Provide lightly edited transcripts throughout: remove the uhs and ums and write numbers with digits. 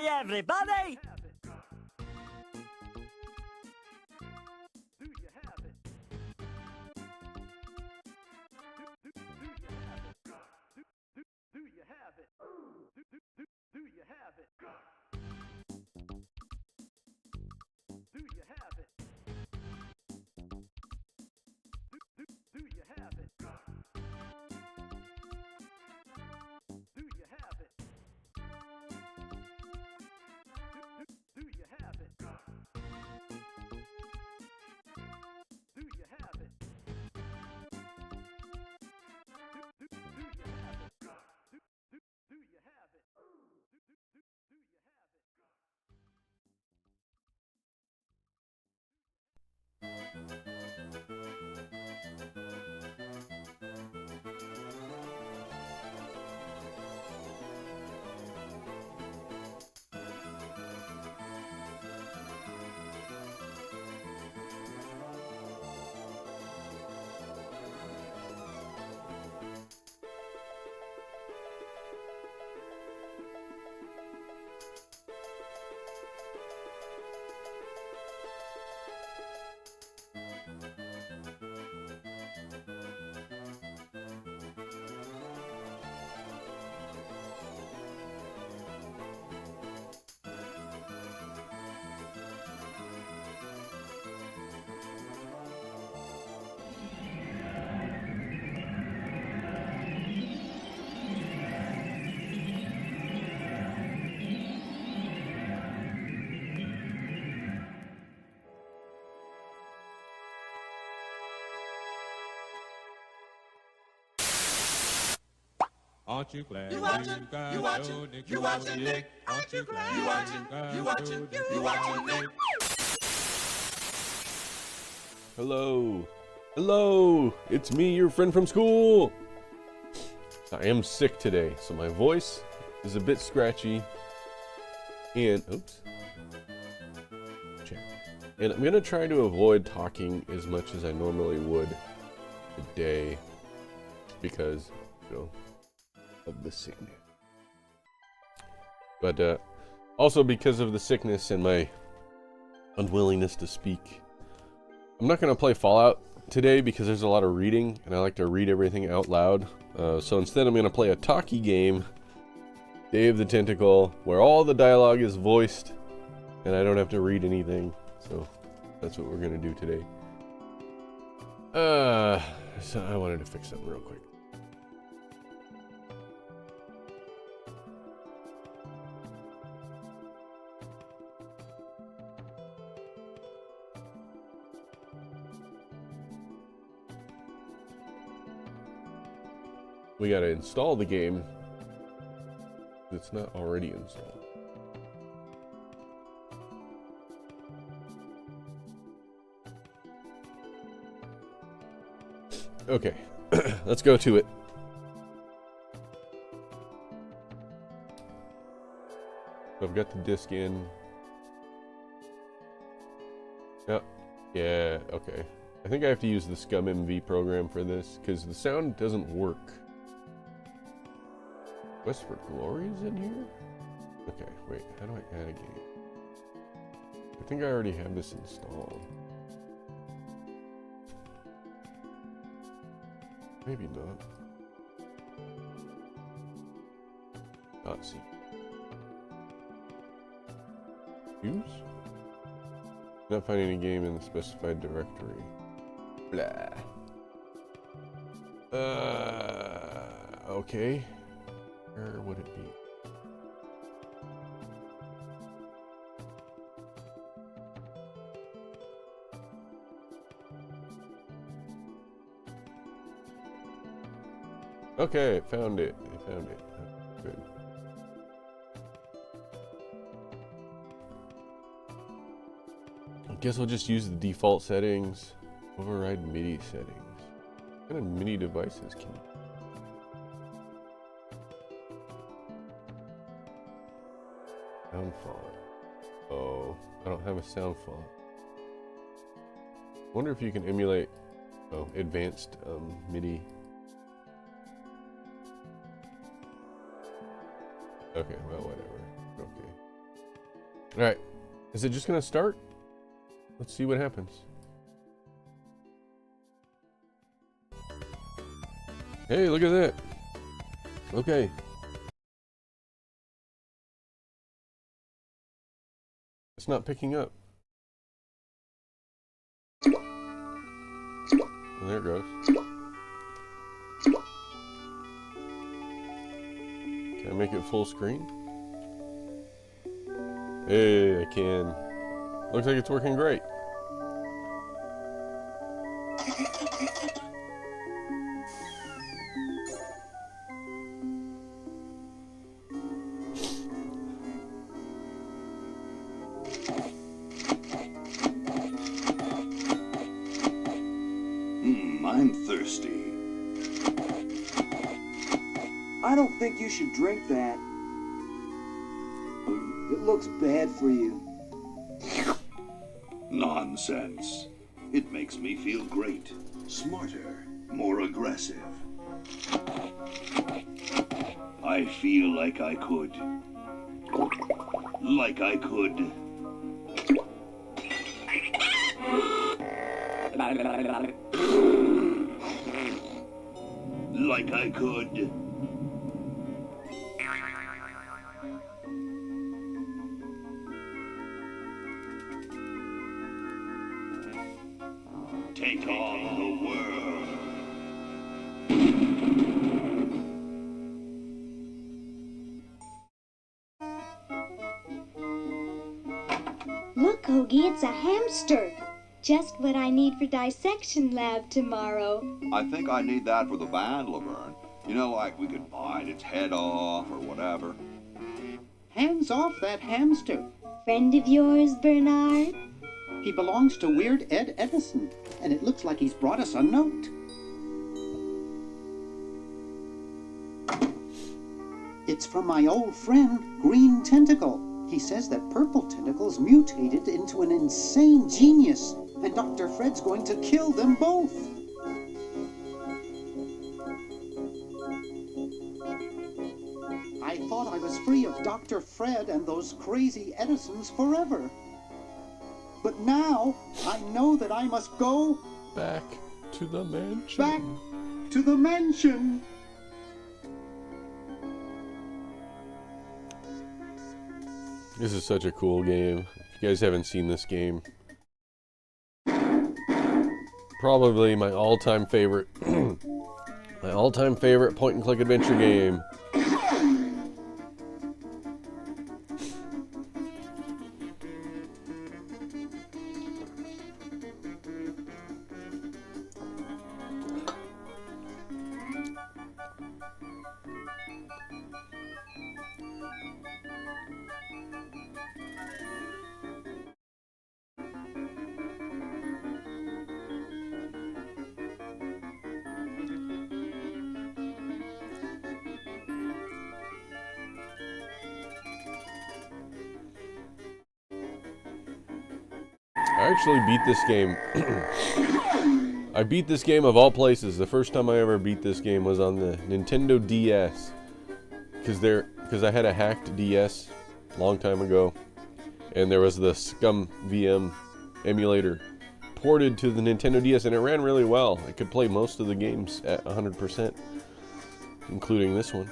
Hi, everybody! Aren't you glad you watching, you watching, you watching Nick? Aren't you glad you watching, you watching, you watching Nick? Hello. Hello. It's me, your friend from school. I am sick today, so my voice is a bit scratchy. And, oops. Check. And I'm going to try to avoid talking as much as I normally would today because, you know, of the sickness. But also because of the sickness and my unwillingness to speak, I'm not going to play Fallout today because there's a lot of reading and I like to read everything out loud. So instead I'm going to play a talkie game, Day of the Tentacle, where all the dialogue is voiced and I don't have to read anything. So that's what we're going to do today. So I wanted to fix something real quick. We gotta install the game. It's not already installed. Okay, let's go to it. I've got the disc in. Yep. Yeah, okay. I think I have to use the Scum MV program for this because the sound doesn't work. Quest for Glory is in here? Okay, wait, how do I add a game? I think I already have this installed. Maybe not. Not see. Use? Not finding any game in the specified directory. Blah. Okay. Where would it be? Okay, found it. I found it. Good. I guess I'll just use the default settings. Override MIDI settings. What kind of MIDI devices can you? Sound font. Oh, I don't have a sound font. Wonder if you can emulate advanced MIDI. Okay, well, whatever. Okay. Alright. Is it just gonna start? Let's see what happens. Hey, look at that. Okay. It's not picking up. And there it goes. Can I make it full screen? Hey, I can. Looks like it's working great. I'm thirsty. I don't think you should drink that. It looks bad for you. Nonsense. It makes me feel great. Smarter, more aggressive. I feel like I could. Like I could. Like I could. Take on the world. Look, Hoagie, it's a hamster. Just what I need for dissection lab tomorrow. I think I need that for the band, Laverne. You know, like we could bite its head off or whatever. Hands off that hamster. Friend of yours, Bernard? He belongs to Weird Ed Edison, and it looks like he's brought us a note. It's from my old friend, Green Tentacle. He says that Purple Tentacle's mutated into an insane genius, and Dr. Fred's going to kill them both. I thought I was free of Dr. Fred and those crazy Edisons forever. But now, I know that I must go Back to the mansion. back to the mansion. This is such a cool game. If you guys haven't seen this game, probably my all-time favorite, my all-time favorite point-and-click adventure game. I actually beat this game. I beat this game of all places. The first time I ever beat this game was on the Nintendo DS. Because I had a hacked DS a long time ago. And there was the Scum VM emulator ported to the Nintendo DS, and it ran really well. I could play most of the games at 100%, including this one.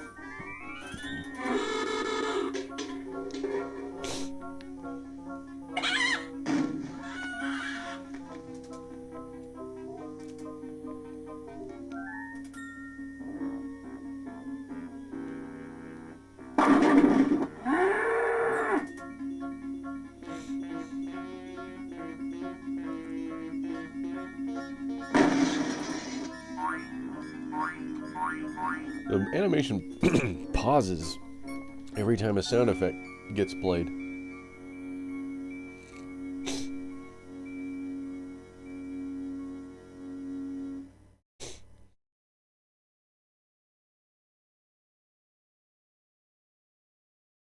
The animation pauses every time a sound effect gets played.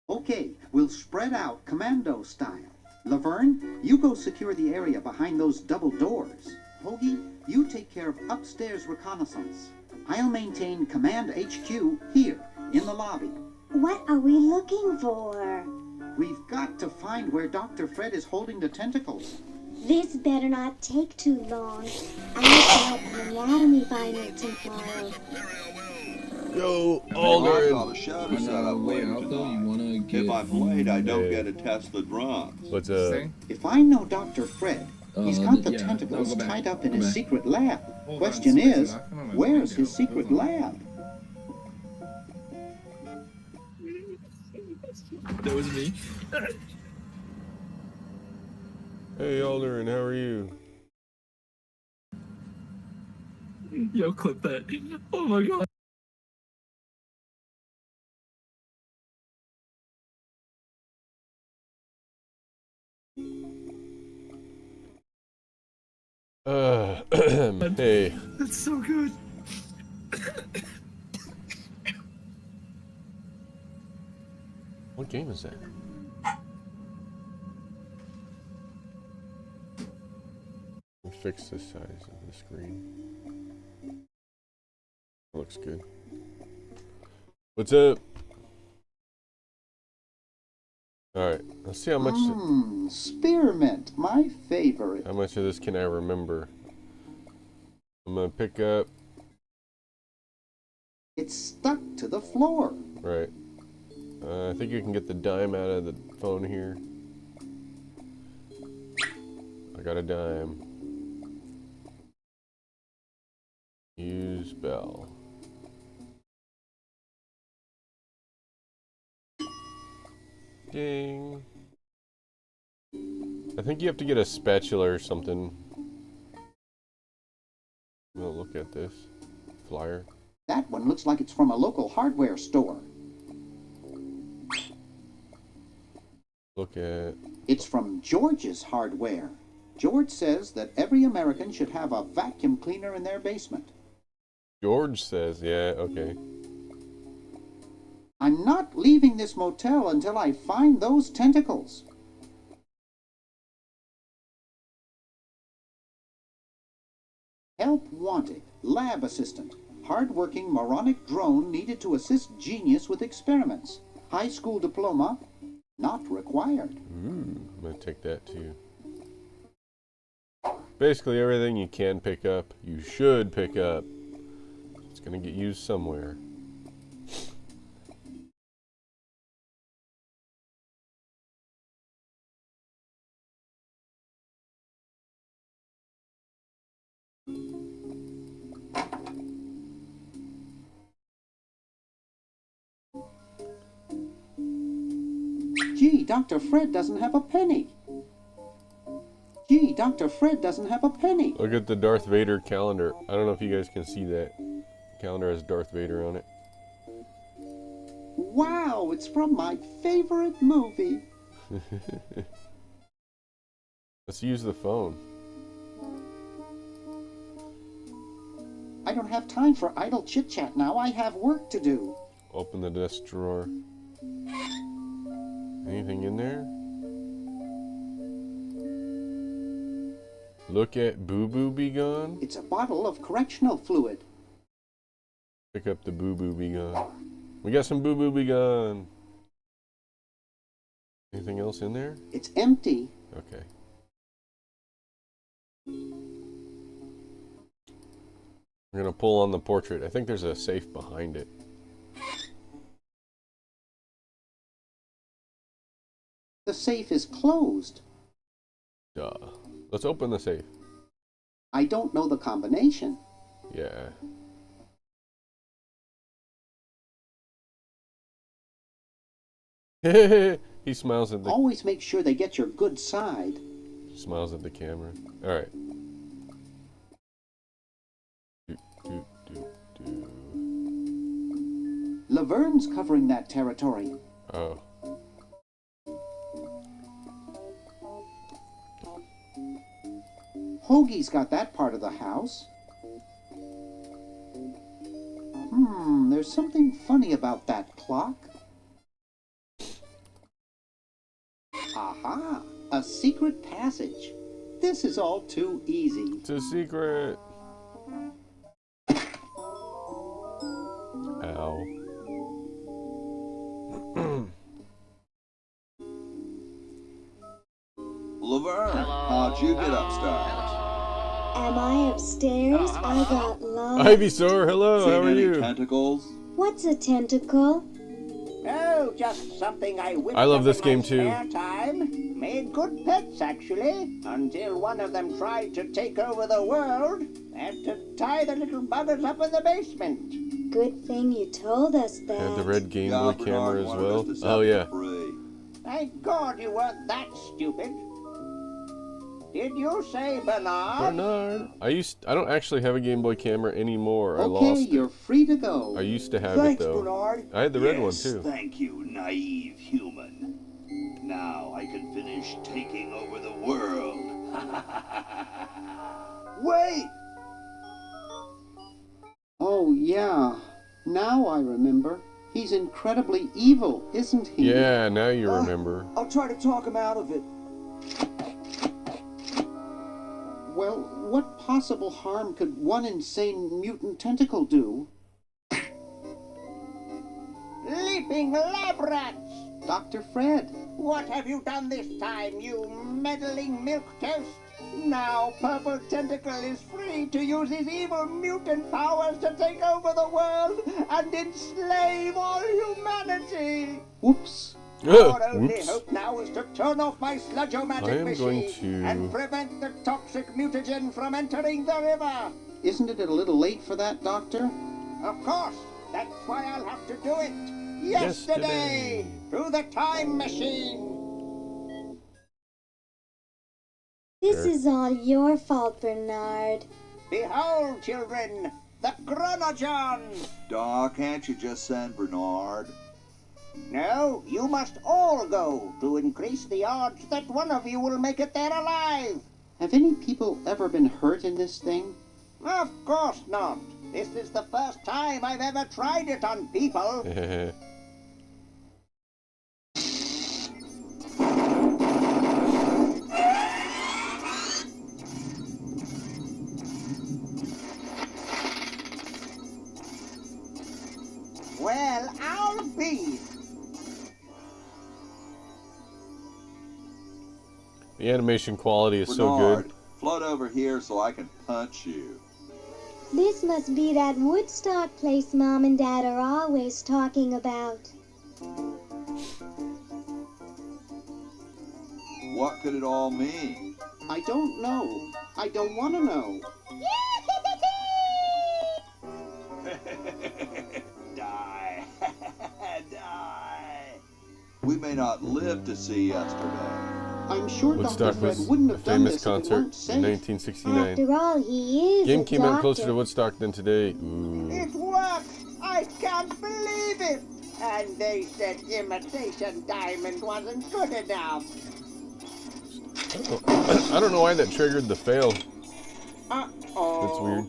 Okay, we'll spread out commando style. Laverne, you go secure the area behind those double doors. Hoagie, you take care of upstairs reconnaissance. I'll maintain Command HQ here, in the lobby. What are we looking for? We've got to find where Dr. Fred is holding the tentacles. This better not take too long. I have an anatomy final tomorrow. Yo, I Alder. saw the show to set up way later out though. You tonight. wanna get? If I'm late, I don't Yeah. get to test the drums. What's Say? If I know Dr. Fred, he's got the yeah, tentacles no, go back. tied up in Go his back. secret lab. Hold on, Question Spicy, is, I can where's find his out. secret Hold on. lab? That was me. Hey, Alder, and how are you? Yo, clip that. Oh my god. Hey. That's so good. What game is that? Let me fix the size of the screen. Looks good. What's up? Alright, let's see how much Spearmint, my favorite. of this can I remember. I'm gonna pick up, It's stuck to the floor. right. I think you can get the dime out of the phone here. I got a dime. Use bell. Ding. I think you have to get a spatula or something. We'll look at this flyer. That one looks like it's from a local hardware store. Look at. It's from George's Hardware. George says that every American should have a vacuum cleaner in their basement. George says, yeah, okay. I'm not leaving this motel until I find those tentacles. Help wanted. Lab assistant. Hard-working moronic drone needed to assist genius with experiments. High school diploma not required. I'm gonna take that too. Basically everything you can pick up, you should pick up. It's gonna get used somewhere. Gee, Dr. Fred doesn't have a penny. Gee, Dr. Fred doesn't have a penny. Look at the Darth Vader calendar. I don't know if you guys can see that. Calendar has Darth Vader on it. Wow, it's from my favorite movie. Let's use the phone. I don't have time for idle chit-chat now. I have work to do. Open the desk drawer. Anything in there? Look at Boo Boo Be Gone. It's a bottle of correctional fluid. Pick up the Boo Boo Be Gone. We got some Boo Boo Be Gone. Anything else in there? It's empty. Okay. We're gonna pull on the portrait. I think there's a safe behind it. The safe is closed. Duh. Let's open the safe. I don't know the combination. Yeah. He smiles at the Always make sure they get your good side. smiles at the camera. All right. Laverne's covering that territory. Oh. Hoagie's got that part of the house. There's something funny about that clock. Aha! A secret passage. This is all too easy. It's a secret. Ow. Laverne, how'd you get upstairs? Am I upstairs? I got lost. Ivysaur, hello, Seen how are any you? tentacles? What's a tentacle? Oh, just something I whipped I love up this in game my too. spare time. Made good pets, actually, until one of them tried to take over the world. Had to tie the little buggers up in the basement. Good thing you told us that. Had the red Game Boy Yeah, camera Bernard as wanted well. us to set Oh them yeah. free. Thank God you weren't that stupid. Did you say Bernard? Bernard. I don't actually have a Game Boy camera anymore. I Okay, lost it. you're free to go. I used to have Thanks, it though. Bernard. I had the red one Yes, too. Thank you, naive human. Now I can finish taking over the world. Wait! Oh, yeah. Now I remember. He's incredibly evil, isn't he? Yeah, now you remember. I'll try to talk him out of it. Well, what possible harm could one insane mutant tentacle do? Leaping lab rats! Dr. Fred. What have you done this time, you meddling milquetoast? Now Purple Tentacle is free to use his evil mutant powers to take over the world and enslave all humanity. Whoops. Our only Whoops. hope now is to turn off my sludge-o-magic I am going machine to- and prevent the toxic mutagen from entering the river. Isn't it a little late for that, Doctor? Of course, that's why I'll have to do it. Yesterday, through the time machine. This is all your fault, Bernard. Behold, children, the Chronogon. Doc, can't you just send Bernard? No, you must all go to increase the odds that one of you will make it there alive. Have any people ever been hurt in this thing? Of course not. This is the first time I've ever tried it on people. Well, I'll be. The animation quality is so Bernard, good. float over here so I can punch you. This must be that Woodstock place Mom and Dad are always talking about. What could it all mean? I don't know. I don't want to know. Die. Die. We may not live to see yesterday. I'm sure Woodstock Dr. Fred was wouldn't a have done famous this if it concert weren't in safe. 1969. After all, he is Game a came out closer to doctor. Woodstock than today. Ooh. It worked! I can't believe it! And they said imitation diamond wasn't good enough. I don't know why that triggered the fail. Uh-oh. That's weird.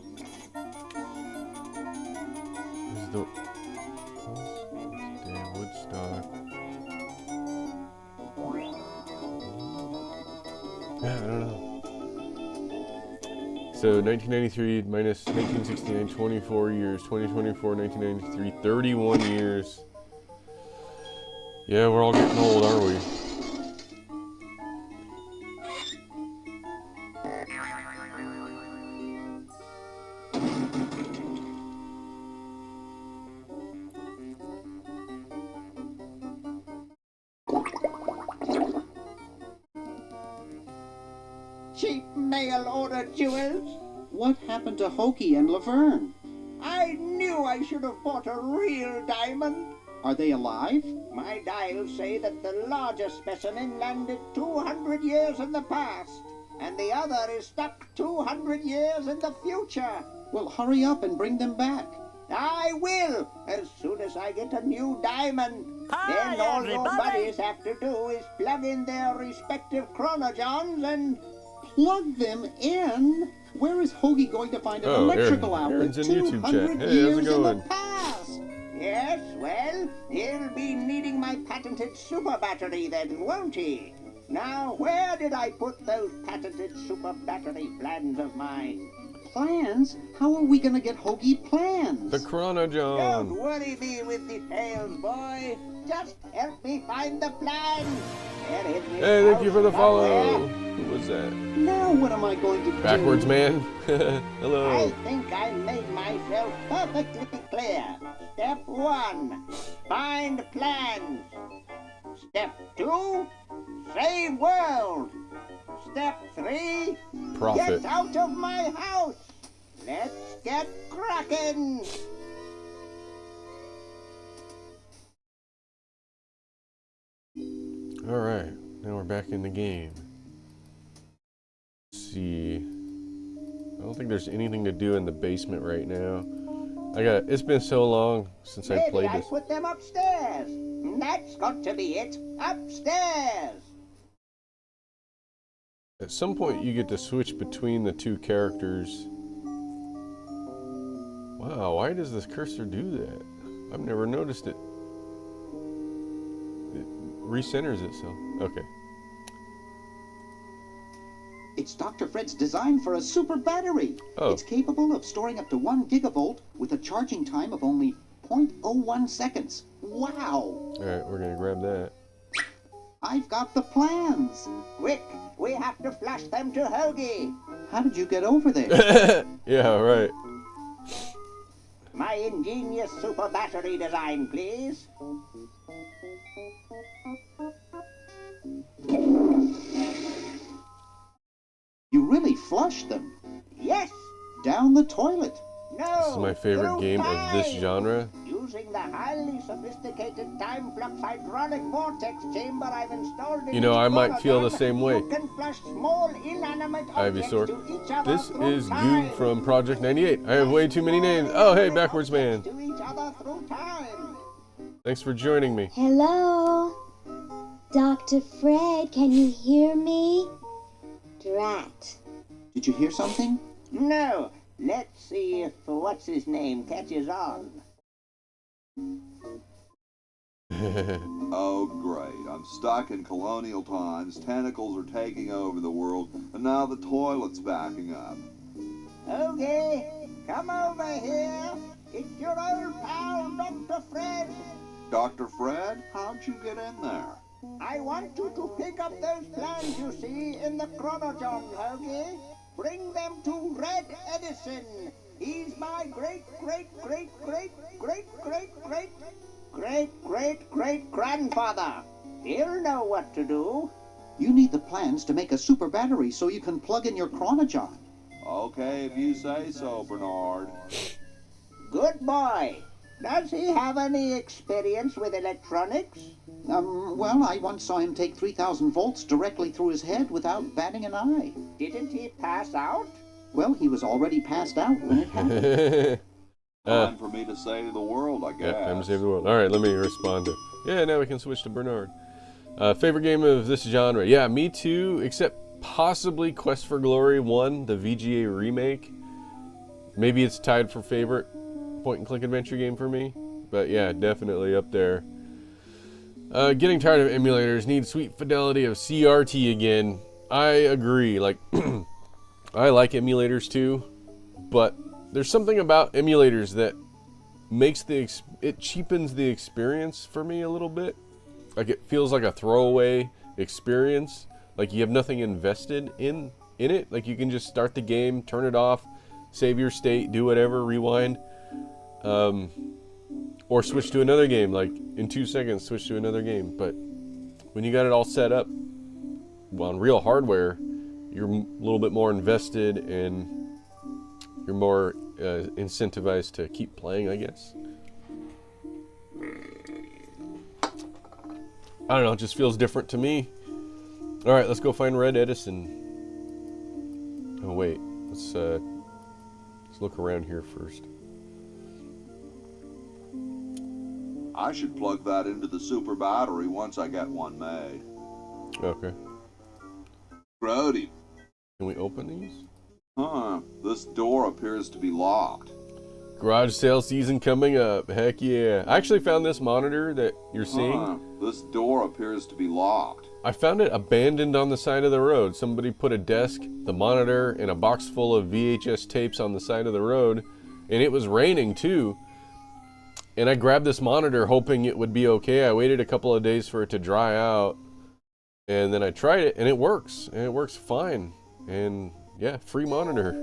Is the day Woodstock? Yeah, I don't know. So 1993 minus 1969, 24 years. 2024, 1993, 31 years. Yeah, we're all getting old, aren't we? Cheap mail order jewels. What happened to Hoagie and Laverne? I knew I should have bought a real diamond. Are they alive? My dials say that the larger specimen landed 200 years in the past, and the other is stuck 200 years in the future. Well, hurry up and bring them back. I will, as soon as I get a new diamond. Then all your buddies have to do is plug in their respective chronogons and... Plug them in? Where is Hoagie going to find an Oh, electrical outlet Aaron's in YouTube 200 chat. Hey, how's years it in the going? past? Yes, well, he'll be needing my patented super battery then, won't he? Now, where did I put those patented super battery plans of mine? Plans? How are we going to get Hoagie plans? The Chronogon. Don't worry me with details, boy. Just help me find the plans. They're hidden in Hey, thank you for the somewhere. follow. Who was that? Now what am I going to do? Backwards man? I Hello. think I made myself perfectly clear. Step 1, find plans. Step 2, save world. Step 3, Profit. get out of my house. Let's get cracking. Alright, now we're back in the game. Let's see. I don't think there's anything to do in the basement right now. It's been so long since I played Maybe this. I put them upstairs. That's got to be it. Upstairs. At some point you get to switch between the two characters. Wow, why does this cursor do that? I've never noticed it. It recenters itself. Okay. It's Dr. Fred's design for a super battery. Oh. It's capable of storing up to 1 gigavolt with a charging time of only 0.01 seconds. Wow! Alright, we're gonna grab that. I've got the plans. Quick, we have to flash them to Hoagie. How did you get over there? Yeah, right. My ingenious super battery design, please. You really flushed them. Yes. Down the toilet. No. This is my favorite through game of this time. genre. Using the highly sophisticated time flux hydraulic vortex chamber I've installed in You know, each I might feel the chronogram, same way. You can flush small inanimate Ivy objects Sword. to each other This through is time. Goog from Project 98. I have way too many names. Oh, hey, Backwards Man. To each other through time. Thanks for joining me. Hello? Dr. Fred, can you hear me? Drat. Did you hear something? No. Let's see if what's his name catches on. Oh, great. I'm stuck in colonial times, tentacles are taking over the world, and now the toilet's backing up. Okay, come over here. It's your old pal, Dr. Fred. Dr. Fred, how'd you get in there? I want you to pick up those plans you see in the chronojohn, Hoagie. Bring them to Red Edison. He's my great-great-great-great-great-great-great-great-great-grandfather. He'll know what to do. You need the plans to make a super battery so you can plug in your chronojohn. Okay, if you say so, Bernard. Good boy. Does he have any experience with electronics? Well, I once saw him take 3,000 volts directly through his head without batting an eye. Didn't he pass out? Well, he was already passed out when it happened. Time for me to save the world, I guess. Yeah, time to save the world. Alright, let me respond to... Yeah, now we can switch to Bernard. Favorite game of this genre? Yeah, me too, except possibly Quest for Glory 1, the VGA remake. Maybe it's tied for favorite point-and-click adventure game for me. But yeah, definitely up there. Getting tired of emulators, need sweet fidelity of CRT again. I agree, like, I like emulators too, but there's something about emulators that makes it cheapens the experience for me a little bit. Like, it feels like a throwaway experience, like you have nothing invested in it. Like, you can just start the game, turn it off, save your state, do whatever, rewind, or switch to another game, like in 2 seconds switch to another game. But when you got it all set up on real hardware, you're a little bit more invested and you're more incentivized to keep playing, I guess. I don't know, it just feels different to me. Alright, let's go find Red Edison. Oh wait, let's look around here first. I should plug that into the super battery once I get one made. Okay. Grody. Can we open these? Huh, this door appears to be locked. Garage sale season coming up. Heck yeah. I actually found this monitor that you're seeing. This door appears to be locked. I found it abandoned on the side of the road. Somebody put a desk, the monitor, and a box full of VHS tapes on the side of the road. And it was raining too. And I grabbed this monitor hoping it would be okay. I waited a couple of days for it to dry out. And then I tried it, and it works. And it works fine. And yeah, free monitor.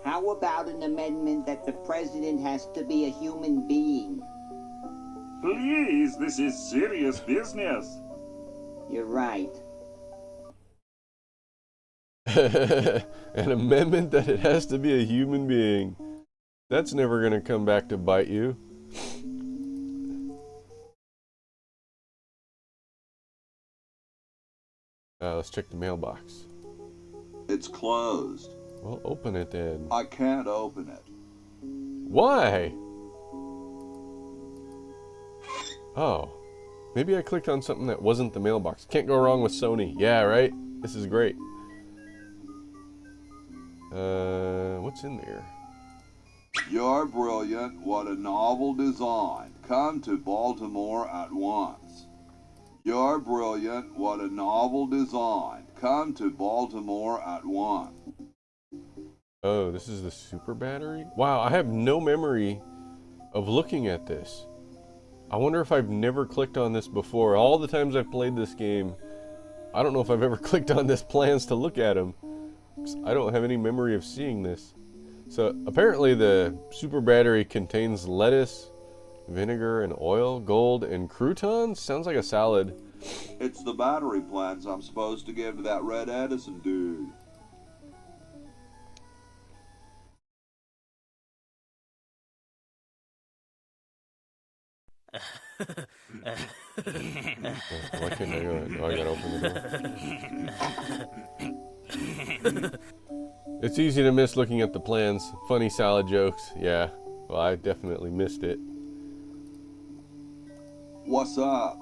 How about an amendment that the president has to be a human being? Please, this is serious business. You're right. An amendment that it has to be a human being. That's never going to come back to bite you. Let's check the mailbox. It's closed. Well, open it then. I can't open it. Why? Oh. Maybe I clicked on something that wasn't the mailbox. Can't go wrong with Sony. Yeah, right? This is great. What's in there? You're brilliant. What a novel design. Come to Baltimore at once. You're brilliant. What a novel design. Come to Baltimore at once. Oh, this is the super battery? Wow, I have no memory of looking at this. I wonder if I've never clicked on this before. All the times I've played this game, I don't know if I've ever clicked on this plans to look at them. I don't have any memory of seeing this. So apparently the super battery contains lettuce, vinegar, and oil, gold, and croutons? Sounds like a salad. It's the battery plans I'm supposed to give to that Red Edison dude. Why can't I go in? Oh, I gotta open the door. It's easy to miss looking at the plans. Funny salad jokes. Yeah, well, I definitely missed it. What's up?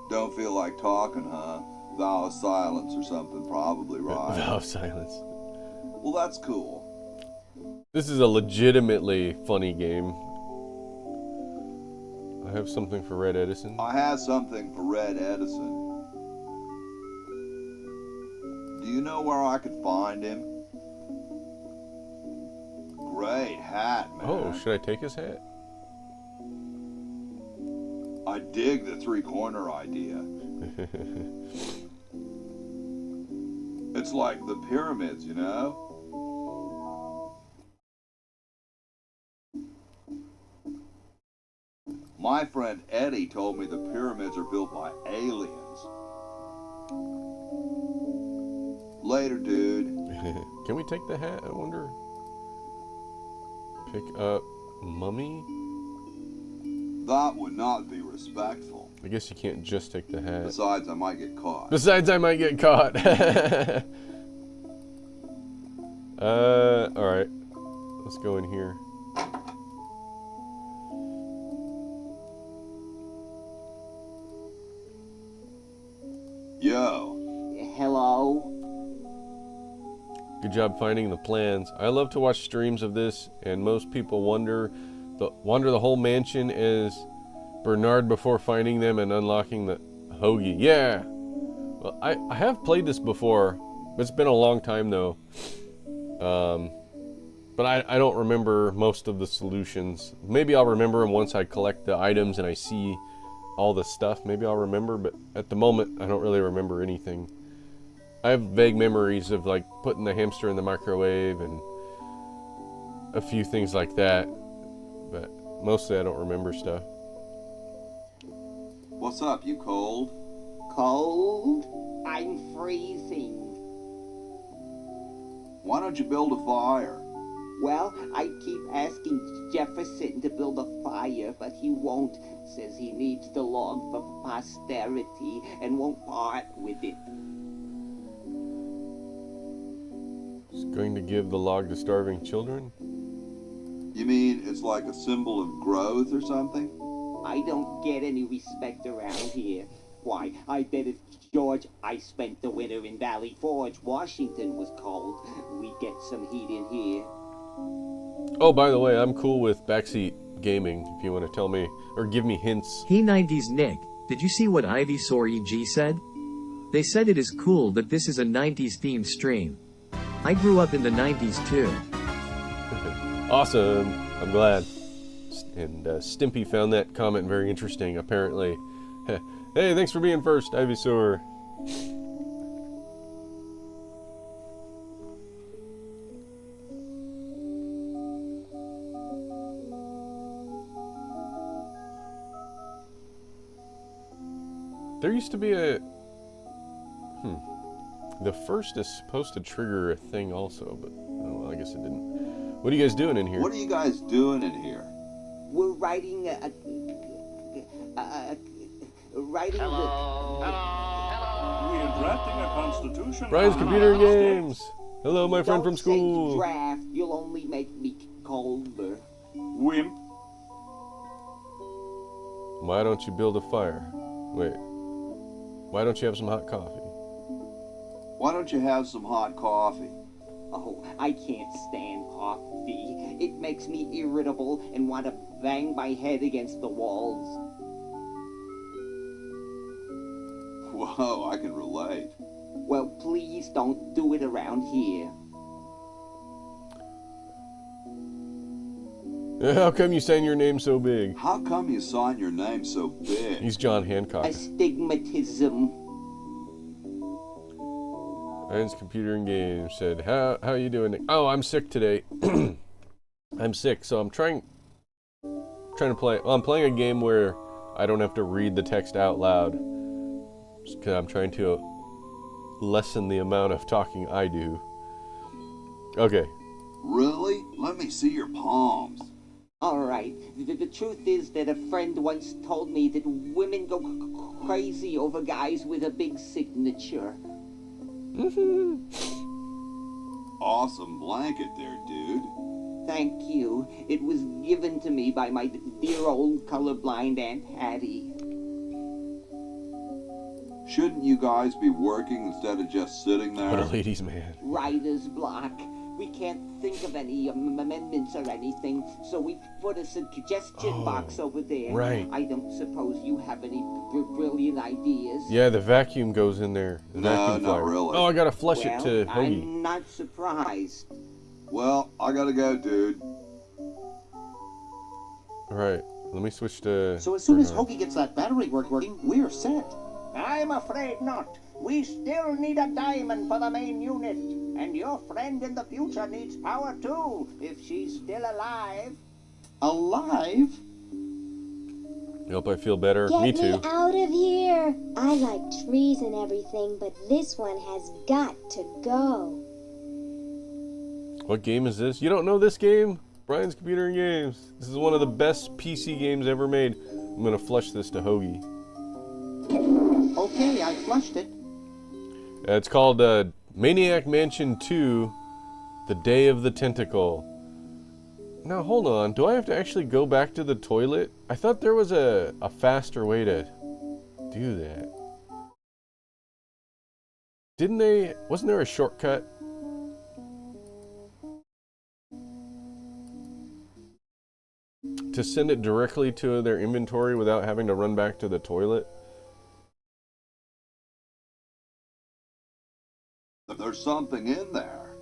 Don't feel like talking, huh? Vow of silence or something, probably, right? Vow of silence. Well, that's cool. This is a legitimately funny game. I have something for Red Edison. I have something for Red Edison. Do you know where I could find him? Great hat, man. Oh, should I take his hat? I dig the three-corner idea. It's like the pyramids, you know? My friend Eddie told me the pyramids are built by aliens. Later, dude. Can we take the hat, I wonder? Pick up mummy? That would not be respectful. I guess you can't just take the hat. Besides, I might get caught. Besides, I might get caught. Alright. Let's go in here. Yo. Hello? Good job finding the plans. I love to watch streams of this, and most people wander the whole mansion as Bernard before finding them and unlocking the hoagie. Yeah! Well, I have played this before. It's been a long time, though. But I don't remember most of the solutions. Maybe I'll remember them once I collect the items and I see all the stuff. Maybe I'll remember, but at the moment, I don't really remember anything. I have vague memories of, like, putting the hamster in the microwave and a few things like that. But mostly I don't remember stuff. What's up, you cold? Cold? I'm freezing. Why don't you build a fire? Well, I keep asking Jefferson to build a fire, but he won't. Says he needs the log for posterity and won't part with it. He's going to give the log to starving children? You mean it's like a symbol of growth or something? I don't get any respect around here. Why, I bet if George I spent the winter in Valley Forge, Washington was cold, we'd get some heat in here. Oh, by the way, I'm cool with backseat gaming, if you want to tell me, or give me hints. Hey 90s Nick, did you see what Ivysaur EG said? They said it is cool that this is a 90s themed stream. I grew up in the 90s too. Awesome, I'm glad. And Stimpy found that comment very interesting. Apparently, Hey, thanks for being first, Ivysaur. There used to be a... The first is supposed to trigger a thing also, but oh, well, I guess it didn't. What are you guys doing in here? What are you guys doing in here? We're writing We're drafting a constitution. Brian's Computer Games. Hello, my friend from school. Don't say draft. You'll only make me colder. Wimp. Why don't you build a fire? Wait. Why don't you have some hot coffee? Why don't you have some hot coffee? Oh, I can't stand coffee. It makes me irritable and want to bang my head against the walls. Whoa, I can relate. Well, please don't do it around here. How come you sign your name so big? How come you sign your name so big? He's John Hancock. Astigmatism. Brian's Computer and Games said, how you doing, Nick? Oh, I'm sick today. I'm sick, so I'm trying to play. Well, I'm playing a game where I don't have to read the text out loud. Just 'cause I'm trying to lessen the amount of talking I do. Okay. Really? Let me see your palms. Alright, the truth is that a friend once told me that women go crazy over guys with a big signature. Awesome blanket there, dude. Thank you. It was given to me by my dear old colorblind Aunt Hattie. Shouldn't you guys be working instead of just sitting there? What a ladies' man. Writer's block. We can't think of any amendments or anything, so we put a suggestion box over there. Right. I don't suppose you have any brilliant ideas. Yeah, the vacuum goes in there. The vacuum not flyer. really. Oh, I gotta flush it to Hoagie. I'm not surprised. Well, I gotta go, dude. Alright, let me switch to... So as soon as Hoagie gets that battery working, we're set. I'm afraid not. We still need a diamond for the main unit. And your friend in the future needs power too, if she's still alive. Alive? I hope I feel better. Get Me too. me out of here. I like trees and everything, but this one has got to go. What game is this? You don't know this game? Brian's Computer and Games. This is one of the best PC games ever made. I'm gonna flush this to Hoagie. Okay, I flushed it. It's called Maniac Mansion 2, The Day of the Tentacle. Now, hold on. Do I have to actually go back to the toilet? I thought there was a faster way to do that. Didn't they... Wasn't there a shortcut? To send it directly to their inventory without having to run back to the toilet? There's something in there.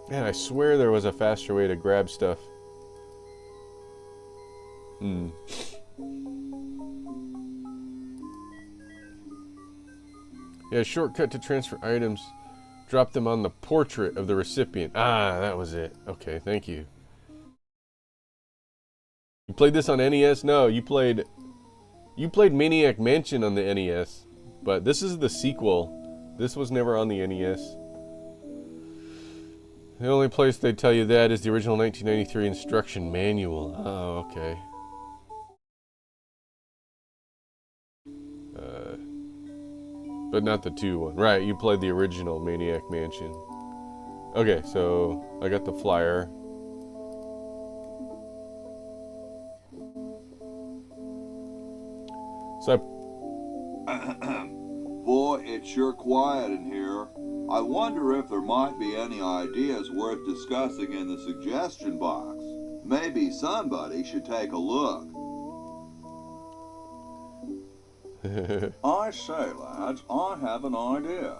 Man, I swear there was a faster way to grab stuff. Yeah, shortcut to transfer items. Drop them on the portrait of the recipient. Ah, that was it. Okay, thank you. You played this on NES? No, you played Maniac Mansion on the NES. But this is the sequel. This was never on the NES. The only place they tell you that is the original 1993 instruction manual. Oh, okay. But not the 2 one. Right, you played the original Maniac Mansion. Okay, so I got the flyer. So Boy, it's sure quiet in here. I wonder if there might be any ideas worth discussing in the suggestion box. Maybe somebody should take a look. I say, lads, I have an idea.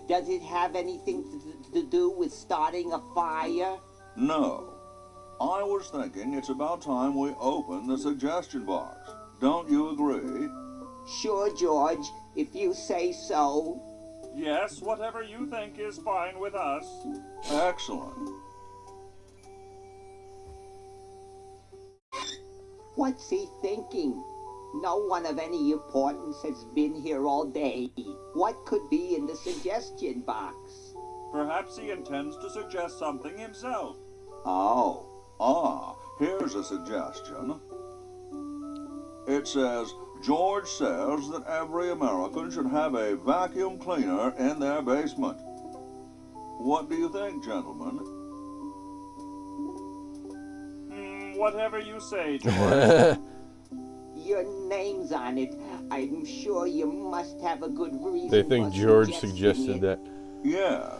Does it have anything to do with starting a fire? No. I was thinking it's about time we open the suggestion box. Don't you agree? Sure, George, if you say so. Yes, whatever you think is fine with us. Excellent. What's he thinking? No one of any importance has been here all day. What could be in the suggestion box? Perhaps he intends to suggest something himself. Here's a suggestion. It says, George says that every American should have a vacuum cleaner in their basement. What do you think, gentlemen? Whatever you say, George. Your name's on it. I'm sure you must have a good reason. They think for George suggesting suggested it. that. Yes,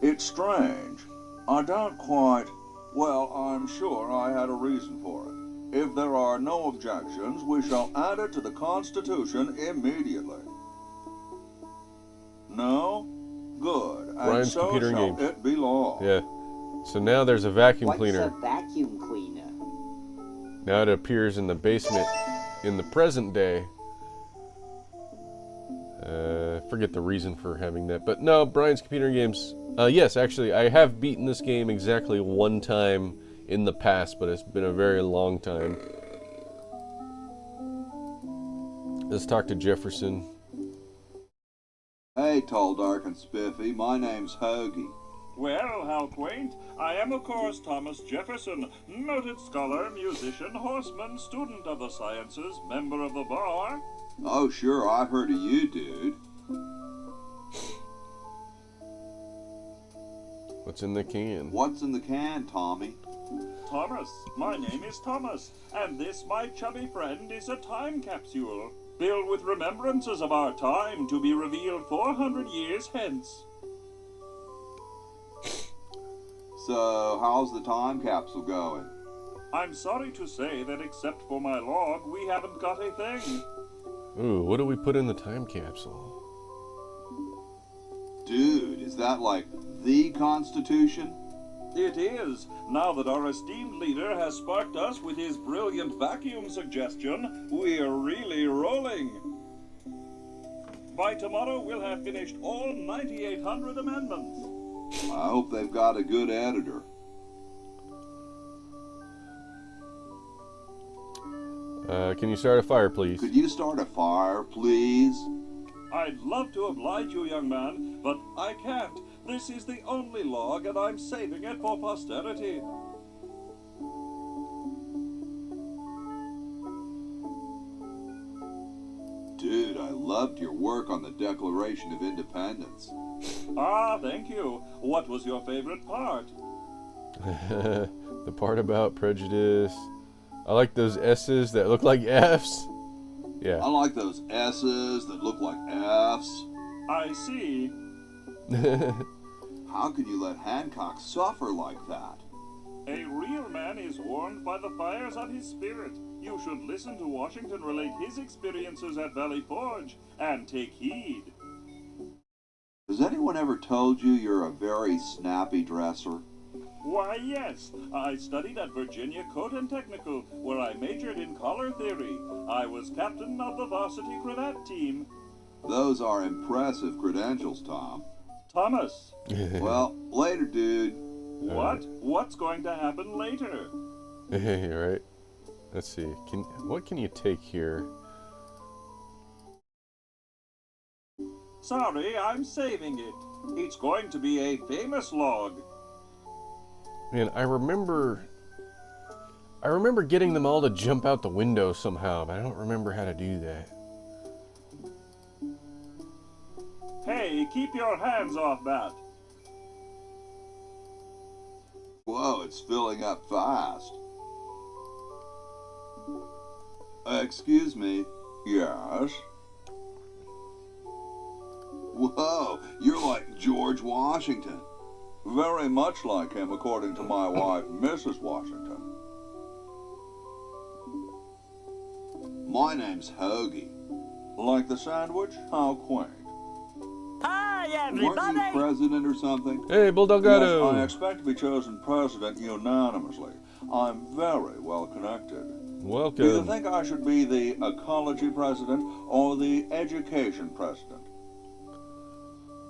it's strange. I don't quite... Well, I'm sure I had a reason for it. If there are no objections, we shall add it to the Constitution immediately. No? Good. And Brian's so computer shall games. it be law. Yeah. So now there's a vacuum cleaner. What's a vacuum cleaner? Now it appears in the basement in the present day. Forget the reason for having that. But no, Brian's computer games. Yes, actually, I have beaten this game exactly one time in the past, but it's been a very long time. Let's talk to Jefferson. Hey, tall, dark, and spiffy. My name's Hoagie. Well, how quaint. I am, of course, Thomas Jefferson, noted scholar, musician, horseman, student of the sciences, member of the bar. Oh, sure, I've heard of you, dude. What's in the can? What's in the can, Tommy? Thomas. My name is Thomas, and this, my chubby friend, is a time capsule, filled with remembrances of our time to be revealed 400 years hence. So, how's the time capsule going? I'm sorry to say that except for my log, we haven't got a thing. Ooh, what do we put in the time capsule? Dude, is that like the Constitution? It is, now that our esteemed leader has sparked us with his brilliant vacuum suggestion, we're really rolling. By tomorrow, we'll have finished all 9,800 amendments. I hope they've got a good editor. Can you start a fire, please? Could you start a fire, please? I'd love to oblige you, young man, but I can't. This is the only log, and I'm saving it for posterity. Dude, I loved your work on the Declaration of Independence. Ah, thank you. What was your favorite part? The part about prejudice. I like those S's that look like F's. Yeah. I like those S's that look like F's. I see. How could you let Hancock suffer like that? A real man is warmed by the fires of his spirit. You should listen to Washington relate his experiences at Valley Forge and take heed. Has anyone ever told you you're a very snappy dresser? Why, yes. I studied at Virginia Coat and Technical, where I majored in collar theory. I was captain of the varsity cravat team. Those are impressive credentials, Tom. Thomas. Well, later, dude. What? What's going to happen later? Right. Let's see. What can you take here? Sorry, I'm saving it. It's going to be a famous log. Man, I remember getting them all to jump out the window somehow, but I don't remember how to do that. Hey, keep your hands off that. Whoa, it's filling up fast. Excuse me. Yes? Whoa, you're like George Washington. Very much like him, according to my wife, Mrs. Washington. My name's Hoagie. Like the sandwich? How quaint. Hi, Weren't you everybody! president or something? Hey, Bull Delgado! Yes, I expect to be chosen president unanimously. I'm very well connected. Welcome. Do you think I should be the ecology president or the education president?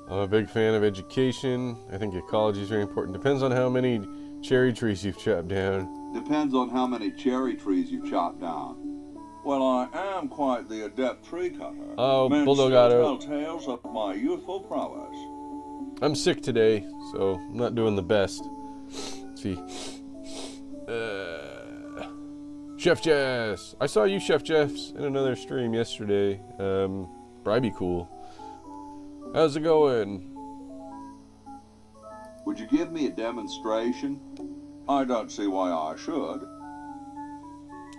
I'm a big fan of education. I think ecology is very important. Depends on how many cherry trees you've chopped down. Depends on how many cherry trees you've chopped down. Well, I am quite the adept tree cutter. Oh, Men Bulldog still Auto. tell tales of my youthful prowess. I'm sick today, so I'm not doing the best. Let's see. Chef Jess. I saw you, Chef Jess, in another stream yesterday. Probably be cool. How's it going? Would you give me a demonstration? I don't see why I should.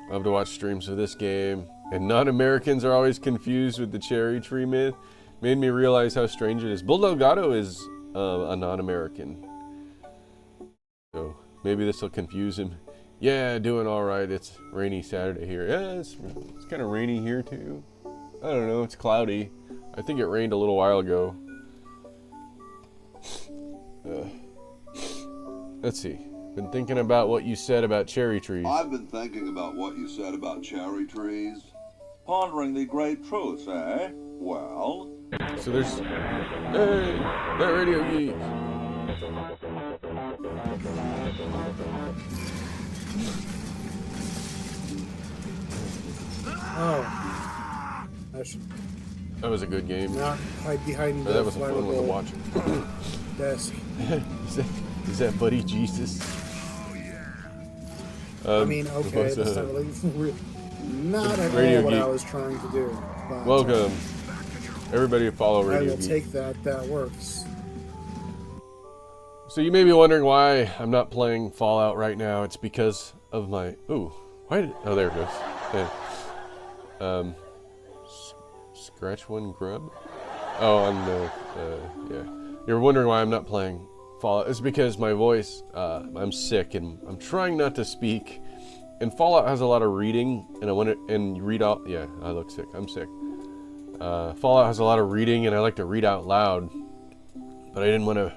I love to watch streams of this game. And non-Americans are always confused with the cherry tree myth. Made me realize how strange it is. Bulldog Auto is a non-American. So maybe this will confuse him. Yeah, doing all right. It's rainy Saturday here. Yeah, it's kind of rainy here too. I don't know. It's cloudy. I think it rained a little while ago. Let's see. Been thinking about what you said about cherry trees. I've been thinking about what you said about cherry trees. Pondering the great truth, eh? Well... So there's... Hey! That Radio Geek! Oh. That was a good game. Not hide behind the that was a fun one to watch. desk. Is that Buddy Jesus? I mean, okay, that's not at Radio all what Geek. I was trying to do. But, Welcome. Everybody follow Radio I will Geek. take that. That works. So you may be wondering why I'm not playing Fallout right now. It's because of my... Ooh. Oh, there it goes. Yeah. Scratch one grub? Oh, on the... yeah. You're wondering why I'm not playing Fallout. It's because my voice... I'm sick and I'm trying not to speak. And Fallout has a lot of reading. And I want to... And read out... Yeah, I look sick. I'm sick. Fallout has a lot of reading and I like to read out loud. But I didn't want to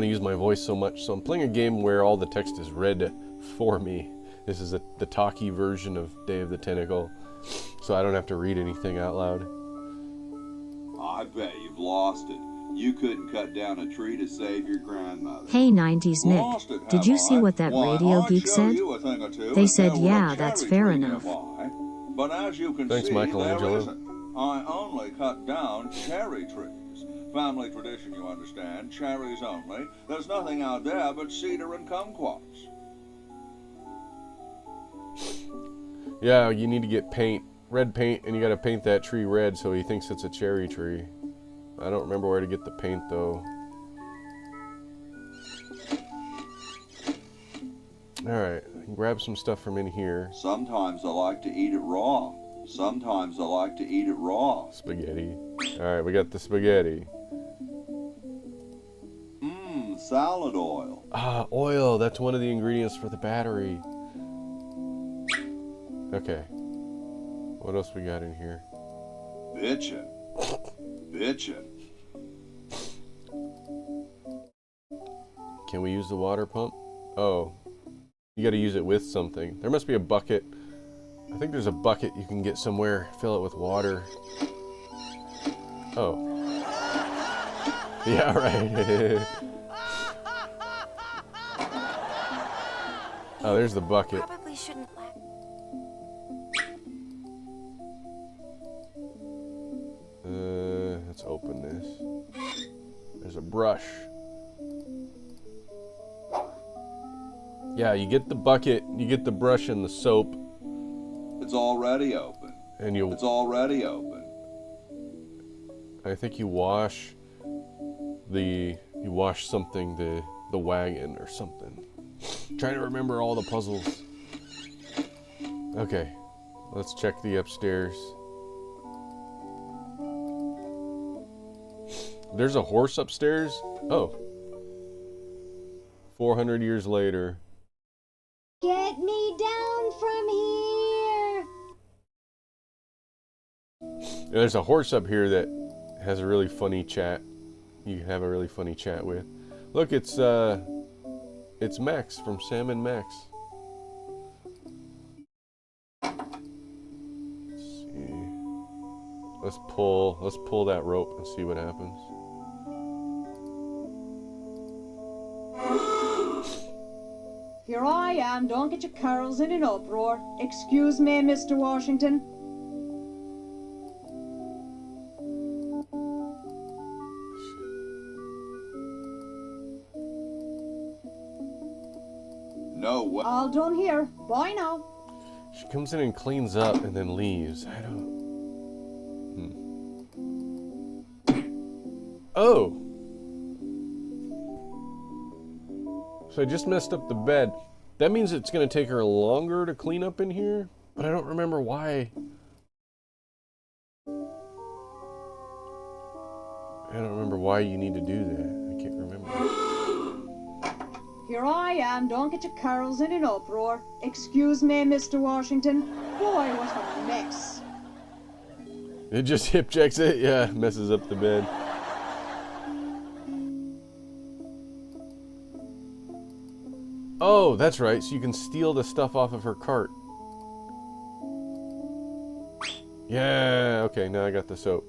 use my voice so much, so I'm playing a game where all the text is read for me. This is the talkie version of Day of the Tentacle, so I don't have to read anything out loud. I bet you've lost it. You couldn't cut down a tree to save your grandmother. Hey 90s Nick, did you see what that Radio Geek said? They said, yeah, that's fair enough. But as you can Thanks, see, Michelangelo. there isn't. I only cut down cherry trees. Family tradition, you understand. Cherries only. There's nothing out there but cedar and kumquats. Yeah, you need to get paint, red paint, and you gotta paint that tree red so he thinks it's a cherry tree. I don't remember where to get the paint though. Alright, grab some stuff from in here. Sometimes I like to eat it raw. Sometimes I like to eat it raw. Spaghetti. Alright, we got the spaghetti. Salad oil. Ah, oil. That's one of the ingredients for the battery. Okay. What else we got in here? Bitchin'. Bitchin'. Can we use the water pump? Oh. You gotta use it with something. There must be a bucket. I think there's a bucket you can get somewhere. Fill it with water. Oh. Yeah, right. Oh, there's the bucket. Probably shouldn't let. Let's open this. There's a brush. Yeah, you get the bucket, you get the brush and the soap. It's already open. And you... It's already open. I think you wash something, the wagon or something. Trying to remember all the puzzles. Okay, let's check the upstairs. There's a horse upstairs? Oh. 400 years later. Get me down from here! There's a horse up here that has a really funny chat. You can have a really funny chat with. Look, it's It's Max from Sam and Max. Let's see. Let's pull that rope and see what happens. Here I am, don't get your curls in an uproar. Excuse me, Mr. Washington. No way. All done here. Bye now. She comes in and cleans up and then leaves. I don't... Oh! So I just messed up the bed. That means it's going to take her longer to clean up in here, but I don't remember why. I don't remember why you need to do that. I can't remember. Here I am, don't get your curls in an uproar. Excuse me, Mr. Washington. Boy, what a mess. It just hip checks it? Yeah, messes up the bed. Oh, that's right, so you can steal the stuff off of her cart. Yeah, okay, now I got the soap.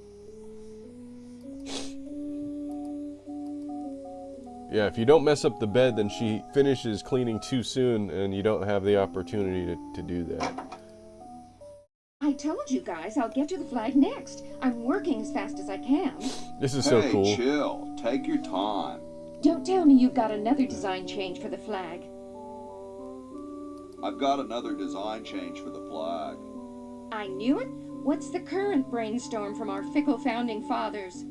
Yeah, if you don't mess up the bed, then she finishes cleaning too soon, and you don't have the opportunity to do that. I told you guys I'll get to the flag next. I'm working as fast as I can. This is so cool. Hey, chill. Take your time. Don't tell me you've got another design change for the flag. I've got another design change for the flag. I knew it. What's the current brainstorm from our fickle founding fathers?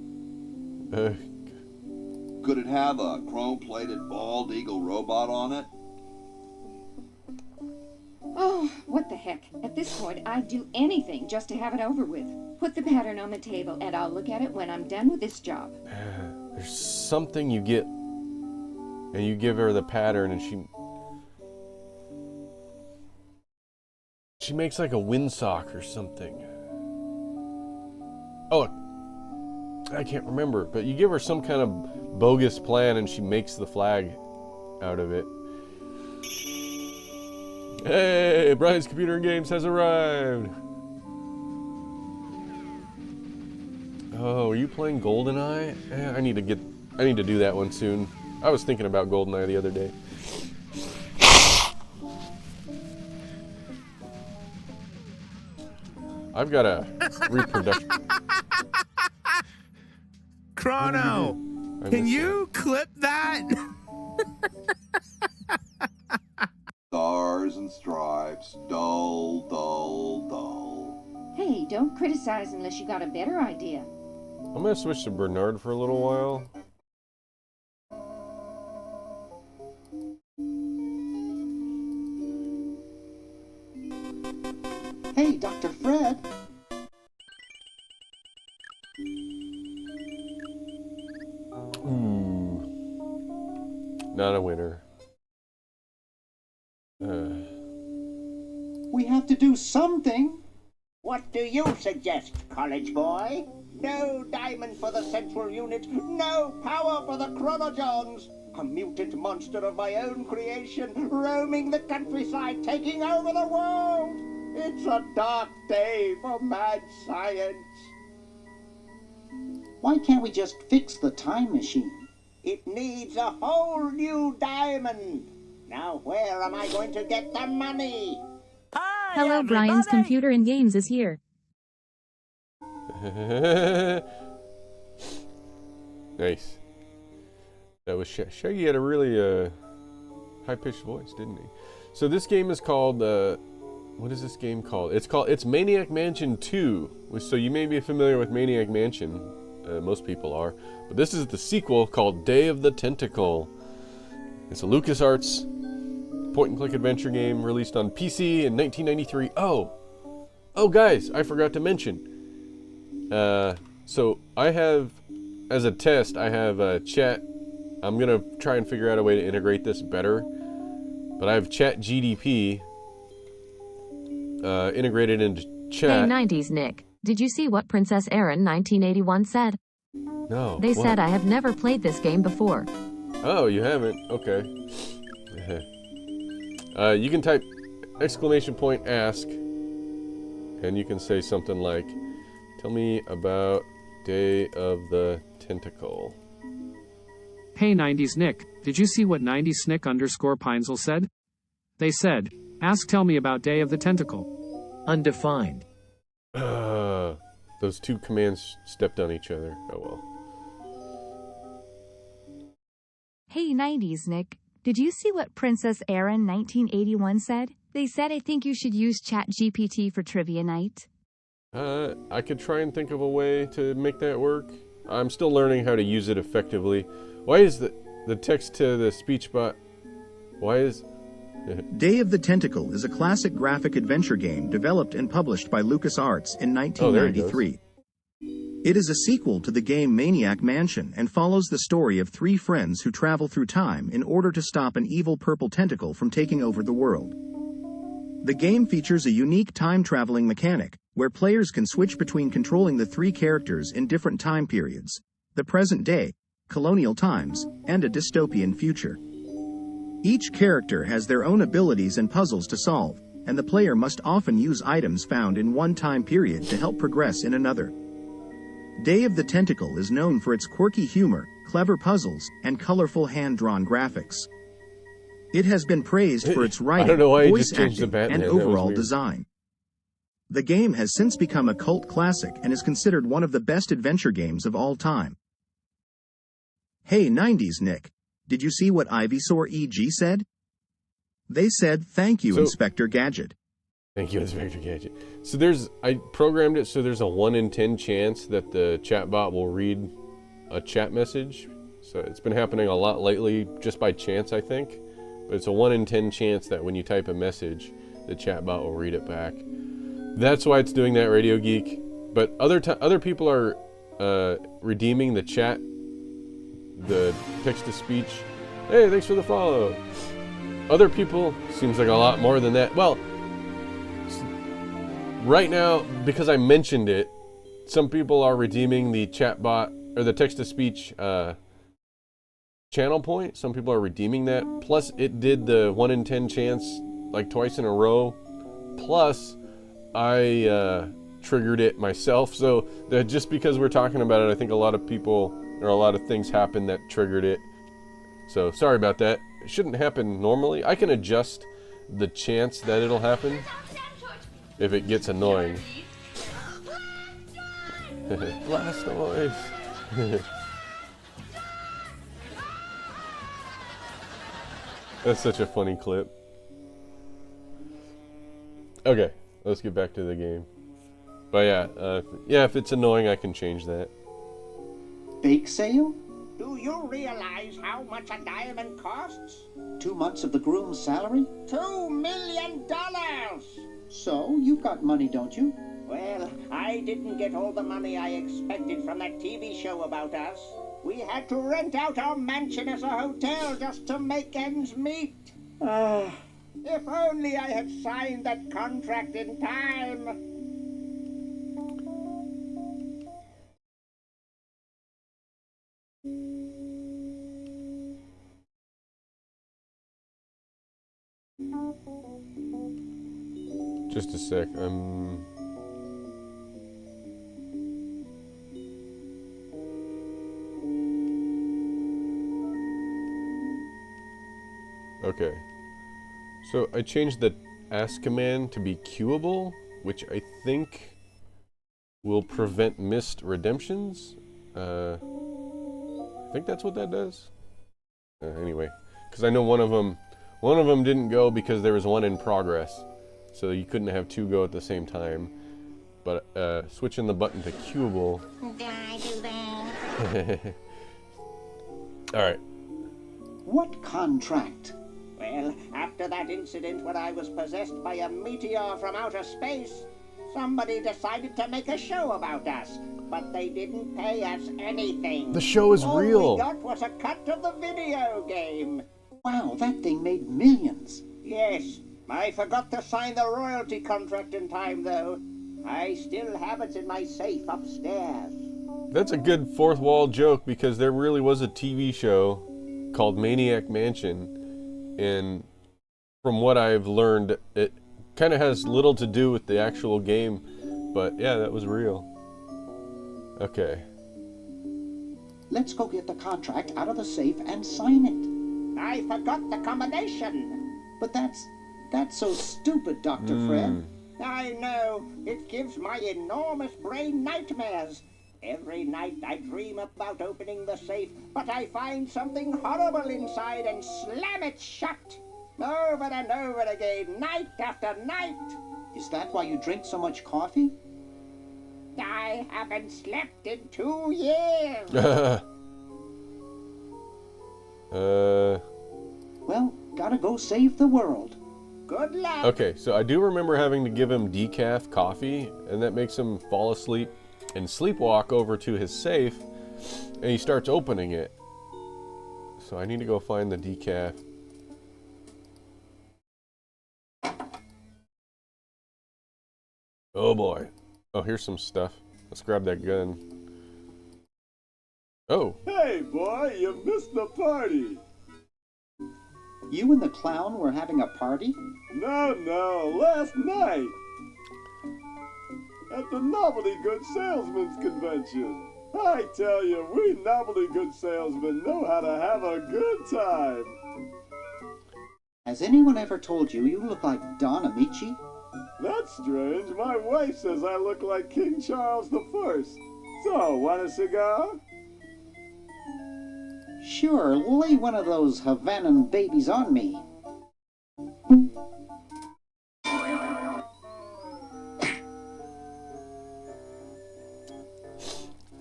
Could it have a chrome-plated bald eagle robot on it? Oh, what the heck. At this point, I'd do anything just to have it over with. Put the pattern on the table, and I'll look at it when I'm done with this job. There's something you get, and you give her the pattern, and she makes like a windsock or something. Oh, I can't remember, but you give her some kind of bogus plan and she makes the flag out of it. Hey, Brian's Computer and Games has arrived. Oh, are you playing GoldenEye? I need to do that one soon. I was thinking about GoldenEye the other day. I've got a reproduction. Chrono, can you clip that? Stars and stripes, dull, dull, dull. Hey, don't criticize unless you got a better idea. I'm gonna switch to Bernard for a little while. Hey, Dr. Fred. Not a winner. We have to do something. What do you suggest, college boy? No diamond for the central unit, no power for the chronojons. A mutant monster of my own creation, roaming the countryside, taking over the world. It's a dark day for mad science. Why can't we just fix the time machine? It needs a whole new diamond. Now where am I going to get the money? Hello, Brian's Computer and Games is here. Nice. That was Shaggy had a really high-pitched voice, didn't he? So this game is called what is this game called? It's Maniac Mansion 2. So you may be familiar with Maniac Mansion. Most people are. But this is the sequel called Day of the Tentacle. It's a LucasArts point-and-click adventure game released on PC in 1993. Oh, guys, I forgot to mention. So I have, as a test, I have chat. I'm gonna try and figure out a way to integrate this better. But I have Chat GDP integrated into chat. Hey, 90s Nick. Did you see what Princess Erin 1981 said? No. They what? said I have never played this game before. Oh, you haven't? Okay. You can type !ask, and you can say something like, tell me about Day of the Tentacle. Hey 90s Nick, did you see what 90s Snick _ Pinesel said? They said, tell me about Day of the Tentacle. Undefined. Those two commands stepped on each other. Oh well. Hey 90s Nick, did you see what Princess Erin 1981 said? They said I think you should use ChatGPT for trivia night. I could try and think of a way to make that work. I'm still learning how to use it effectively. Why is the text to the speech bot? Why is... Day of the Tentacle is a classic graphic adventure game developed and published by LucasArts in 1993. It is a sequel to the game Maniac Mansion and follows the story of three friends who travel through time in order to stop an evil purple tentacle from taking over the world. The game features a unique time-traveling mechanic, where players can switch between controlling the three characters in different time periods: the present day, colonial times, and a dystopian future. Each character has their own abilities and puzzles to solve, and the player must often use items found in one time period to help progress in another. Day of the Tentacle is known for its quirky humor, clever puzzles, and colorful hand-drawn graphics. It has been praised for its writing, voice acting, and overall design. The game has since become a cult classic and is considered one of the best adventure games of all time. Hey 90s Nick, did you see what Ivysaur EG said? They said, thank you, Inspector Gadget. Thank you, Inspector Gadget. So I programmed it so there's a 1 in 10 chance that the chatbot will read a chat message. So it's been happening a lot lately, just by chance, I think. But it's a 1 in 10 chance that when you type a message, the chatbot will read it back. That's why it's doing that, Radio Geek. But other people are redeeming the chat, the text-to-speech. Hey, thanks for the follow. Other people, seems like a lot more than that. Well, right now, because I mentioned it, some people are redeeming the chatbot, or the text-to-speech channel point. Some people are redeeming that. Plus, it did the 1 in 10 chance, like twice in a row. Plus, I triggered it myself. So, just because we're talking about it, I think a lot of people, or a lot of things happened that triggered it. So, sorry about that. It shouldn't happen normally. I can adjust the chance that it'll happen if it gets annoying. Blastoise. That's such a funny clip. Okay, let's get back to the game. But yeah, if it's annoying, I can change that. Bake sale? Do you realize how much a diamond costs? 2 months of the groom's salary? $2 million! So, you've got money, don't you? Well, I didn't get all the money I expected from that TV show about us. We had to rent out our mansion as a hotel just to make ends meet. If only I had signed that contract in time. Just a sec. Okay. So I changed the ask command to be queuable, which I think will prevent missed redemptions. I think that's what that does. Anyway, because I know one of them didn't go because there was one in progress. So you couldn't have two go at the same time. But switching the button to queuable. Did I do that? Alright. What contract? Well, after that incident when I was possessed by a meteor from outer space, somebody decided to make a show about us. But they didn't pay us anything. The show is real. All we got was a cut of the video game. Wow, that thing made millions. Yes. I forgot to sign the royalty contract in time, though. I still have it in my safe upstairs. That's a good fourth wall joke because there really was a TV show called Maniac Mansion, and from what I've learned, it kind of has little to do with the actual game, but yeah, that was real. Okay. Let's go get the contract out of the safe and sign it. I forgot the combination. But that's so stupid, Dr. Fred. I know. It gives my enormous brain nightmares. Every night I dream about opening the safe, but I find something horrible inside and slam it shut. Over and over again, night after night. Is that why you drink so much coffee? I haven't slept in 2 years. Well, gotta go save the world. Good luck. Okay, so I do remember having to give him decaf coffee, and that makes him fall asleep and sleepwalk over to his safe, and he starts opening it. So I need to go find the decaf. Oh boy. Oh, here's some stuff. Let's grab that gun. Oh. Hey, boy, you missed the party. You and the clown were having a party? No, last night. At the Novelty Good Salesmen's Convention. I tell you, we novelty good salesmen know how to have a good time. Has anyone ever told you you look like Don Amici? That's strange. My wife says I look like King Charles I. So, want a cigar? Sure, lay one of those Havanan babies on me.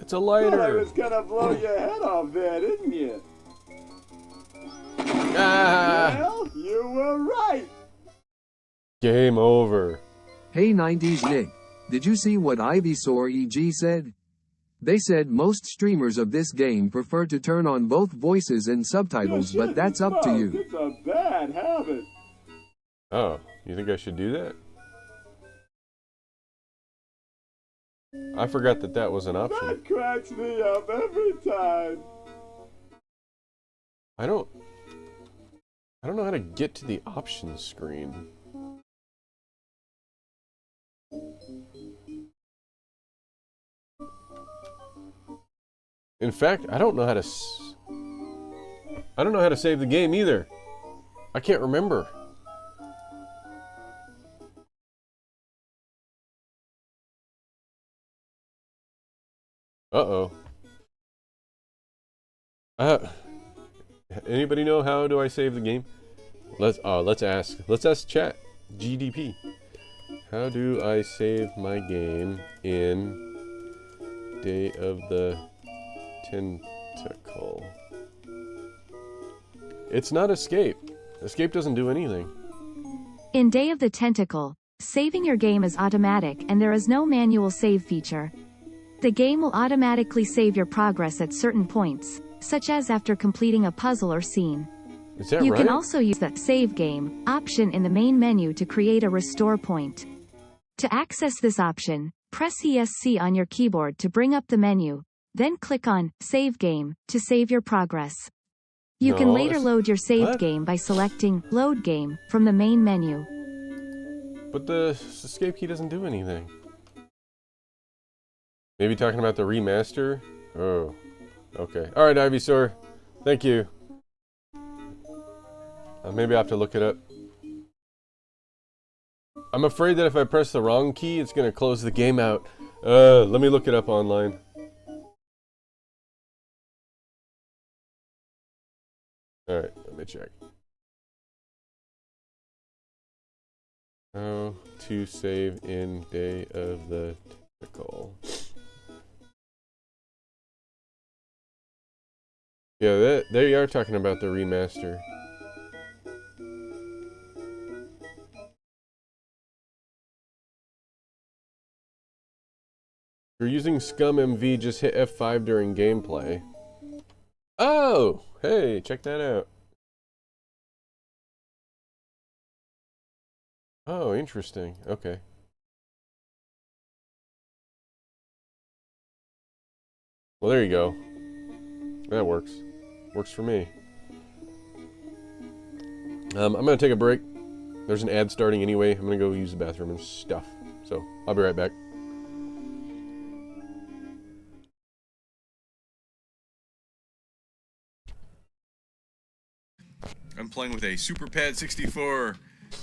It's a lighter. Thought I was gonna blow your head off there, didn't you? Well, you were right. Game over. Hey 90s Nick, did you see what Ivysaur EG said? They said most streamers of this game prefer to turn on both voices and subtitles, but that's up to you. It's a bad habit. Oh, you think I should do that? I forgot that that was an option. That cracks me up every time. I don't know how to get to the options screen. In fact, I don't know how to save the game either. I can't remember. Uh-oh. Anybody know how do I save the game? Let's ask chat GDP. How do I save my game in Day of the Tentacle? It's not escape. Escape doesn't do anything. In Day of the Tentacle, saving your game is automatic and there is no manual save feature. The game will automatically save your progress at certain points, such as after completing a puzzle or scene. Is that You right? can also use the Save Game option in the main menu to create a restore point. To access this option, press ESC on your keyboard to bring up the menu, then click on Save Game to save your progress. You can later load your saved game by selecting Load Game from the main menu. But the escape key doesn't do anything. Maybe talking about the remaster? Oh, okay. Alright, Ivysaur. Thank you. Maybe I have to look it up. I'm afraid that if I press the wrong key, it's going to close the game out. Let me look it up online. Alright, let me check. How to save in Day of the Tentacle. Yeah, they are talking about the remaster. If you're using Scum MV, just hit F5 during gameplay. Oh! Hey, check that out. Oh, interesting. Okay. Well, there you go. That works. Works for me. I'm going to take a break. There's an ad starting anyway. I'm going to go use the bathroom and stuff. So, I'll be right back. I'm playing with a Super Pad 64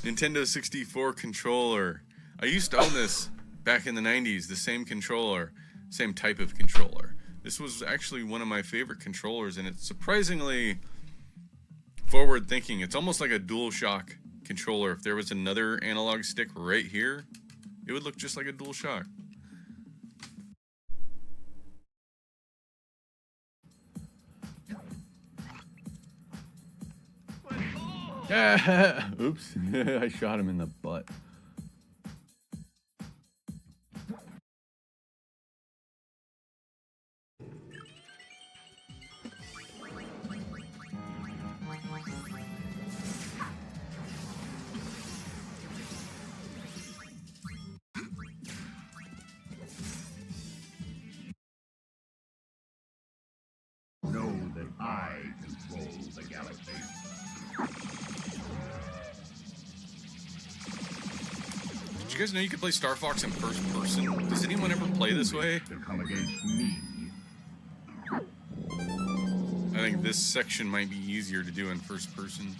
Nintendo 64 controller. I used to own this back in the 90s, the same controller, same type of controller. This was actually one of my favorite controllers, and it's surprisingly forward thinking. It's almost like a DualShock controller. If there was another analog stick right here, it would look just like a DualShock. Oops, I shot him in the butt. Know that I control the galaxy. Did you guys know you could play Star Fox in first person? Does anyone ever play this way? To come against me. I think this section might be easier to do in first person.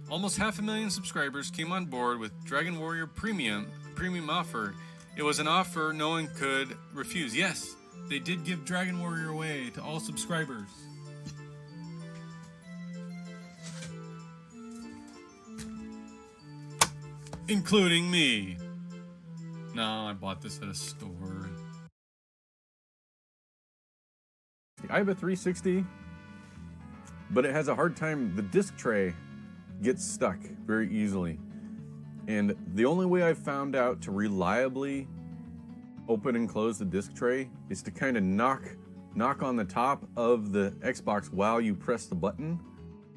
Almost 500,000 subscribers came on board with Dragon Warrior Premium offer. It was an offer no one could refuse. Yes, they did give Dragon Warrior away to all subscribers. Including me. No, I bought this at a store. I have a 360, but it has a hard time. The disc tray gets stuck very easily. And the only way I've found out to reliably open and close the disc tray is to kind of knock on the top of the Xbox while you press the button,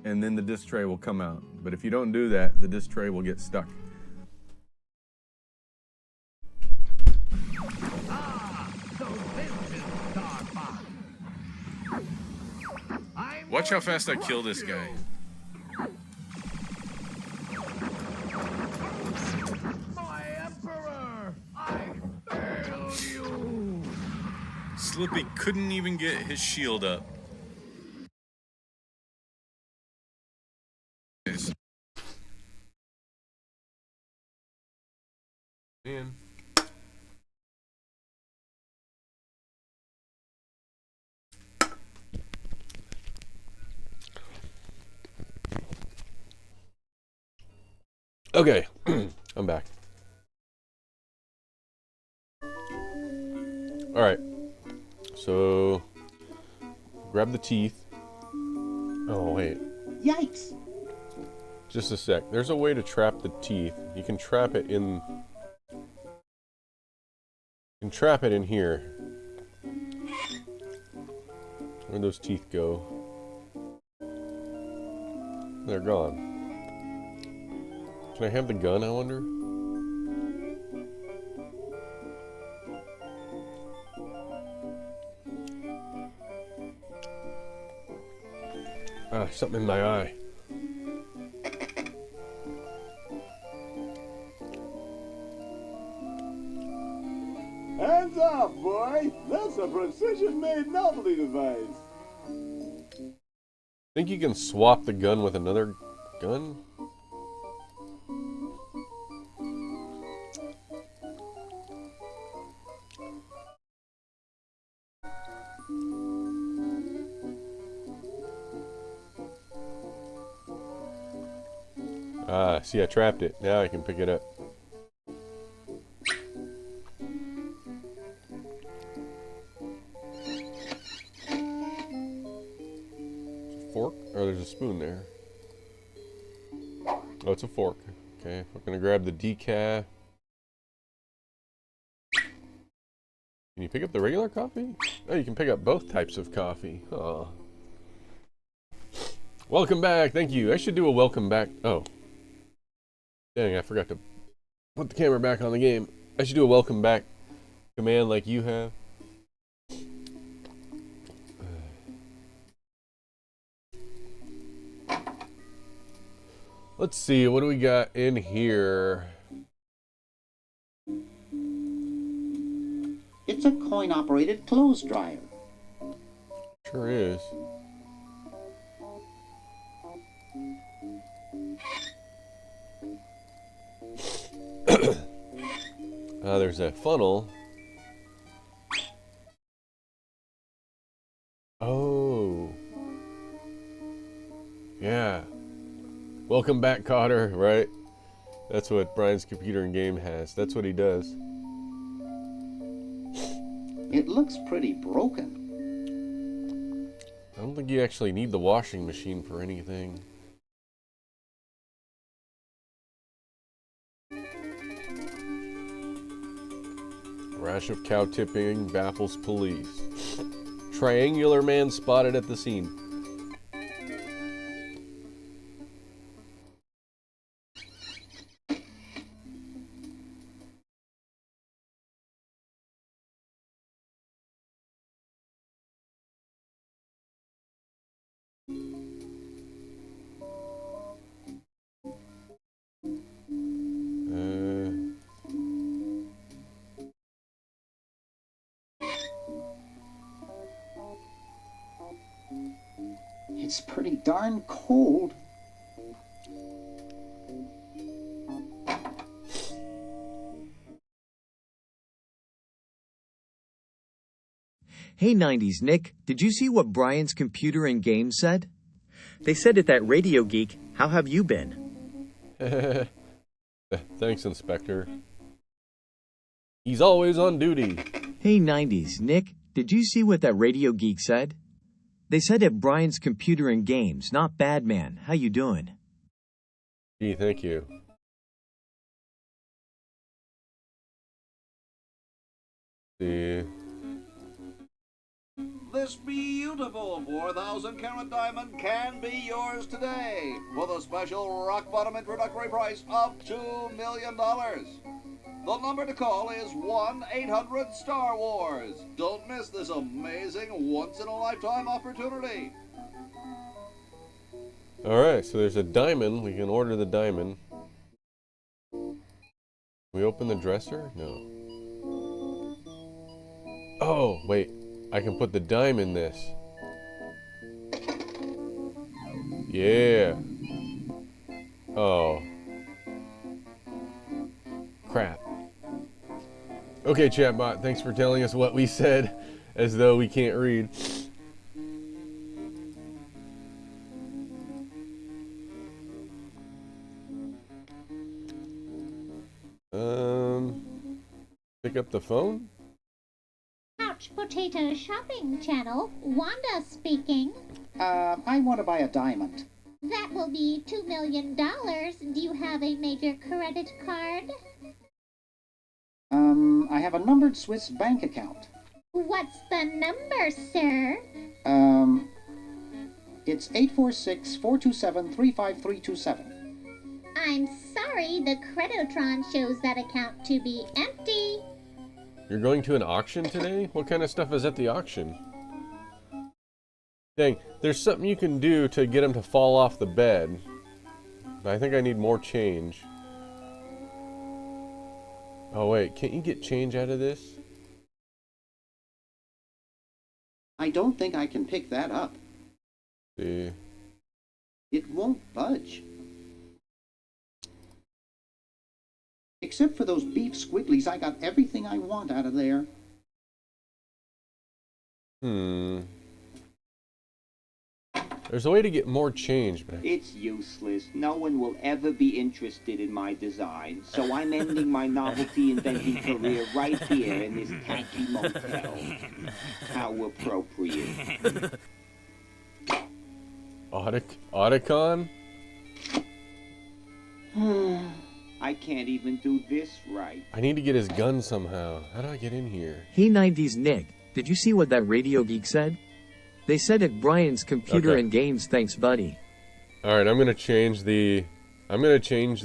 and then the disc tray will come out. But if you don't do that, the disc tray will get stuck. Watch how fast I kill this guy. My Emperor! I failed you! Slippy couldn't even get his shield up. Man. Okay, I'm back. Alright, so grab the teeth. Oh, wait. Yikes! Just a sec. There's a way to trap the teeth. You can trap it in... You can trap it in here. Where'd those teeth go? They're gone. Can I have the gun, I wonder? Ah, something in my eye. Hands off, boy! That's a precision-made novelty device. Think you can swap the gun with another gun? Ah, see, I trapped it. Now I can pick it up. Fork? Or there's a spoon there. Oh, it's a fork. Okay, we're gonna grab the decaf. Can you pick up the regular coffee? Oh, you can pick up both types of coffee. Oh. Welcome back. Thank you. I should do a welcome back. Oh. Dang, I forgot to put the camera back on the game. I should do a welcome back command like you have. Let's see, what do we got in here? It's a coin-operated clothes dryer. Sure is. There's a funnel. Oh. Yeah. Welcome back, Cotter, right? That's what Brian's computer and game has. That's what he does. It looks pretty broken. I don't think you actually need the washing machine for anything. Rash of cow tipping baffles police. Triangular man spotted at the scene. It's pretty darn cold. Hey 90s Nick, did you see what Brian's computer and game said? They said it at Radio Geek. How have you been? Thanks, Inspector. He's always on duty. Hey 90s Nick, did you see what that Radio Geek said? They said at Brian's computer and games, not bad man. How you doing? Gee, thank you. See. This beautiful 4,000 carat diamond can be yours today for the special rock bottom introductory price of $2 million. The number to call is 1-800-STAR-WARS. Don't miss this amazing once-in-a-lifetime opportunity. Alright, so there's a diamond. We can order the diamond. We open the dresser? No. Oh, wait. I can put the dime in this. Yeah. Oh. Crap. Okay, chatbot, thanks for telling us what we said, as though we can't read. Pick up the phone? Couch Potato Shopping Channel, Wanda speaking. I want to buy a diamond. That will be $2 million. Do you have a major credit card? I have a numbered Swiss bank account. What's the number, sir? It's 846-427-35327. I'm sorry, the Credotron shows that account to be empty. You're going to an auction today? What kind of stuff is at the auction? Dang, there's something you can do to get him to fall off the bed. But I think I need more change. Oh wait, can't you get change out of this? I don't think I can pick that up. See. It won't budge. Except for those beef squigglies, I got everything I want out of there. There's a way to get more change, but It's useless. No one will ever be interested in my design, so I'm ending my novelty inventing career right here in this tacky motel. How appropriate. Otacon? I can't even do this right. I need to get his gun somehow. How do I get in here? Hey 90s Nick, did you see what that Radio Geek said? They said at Brian's computer and games, thanks buddy. Alright, I'm gonna change the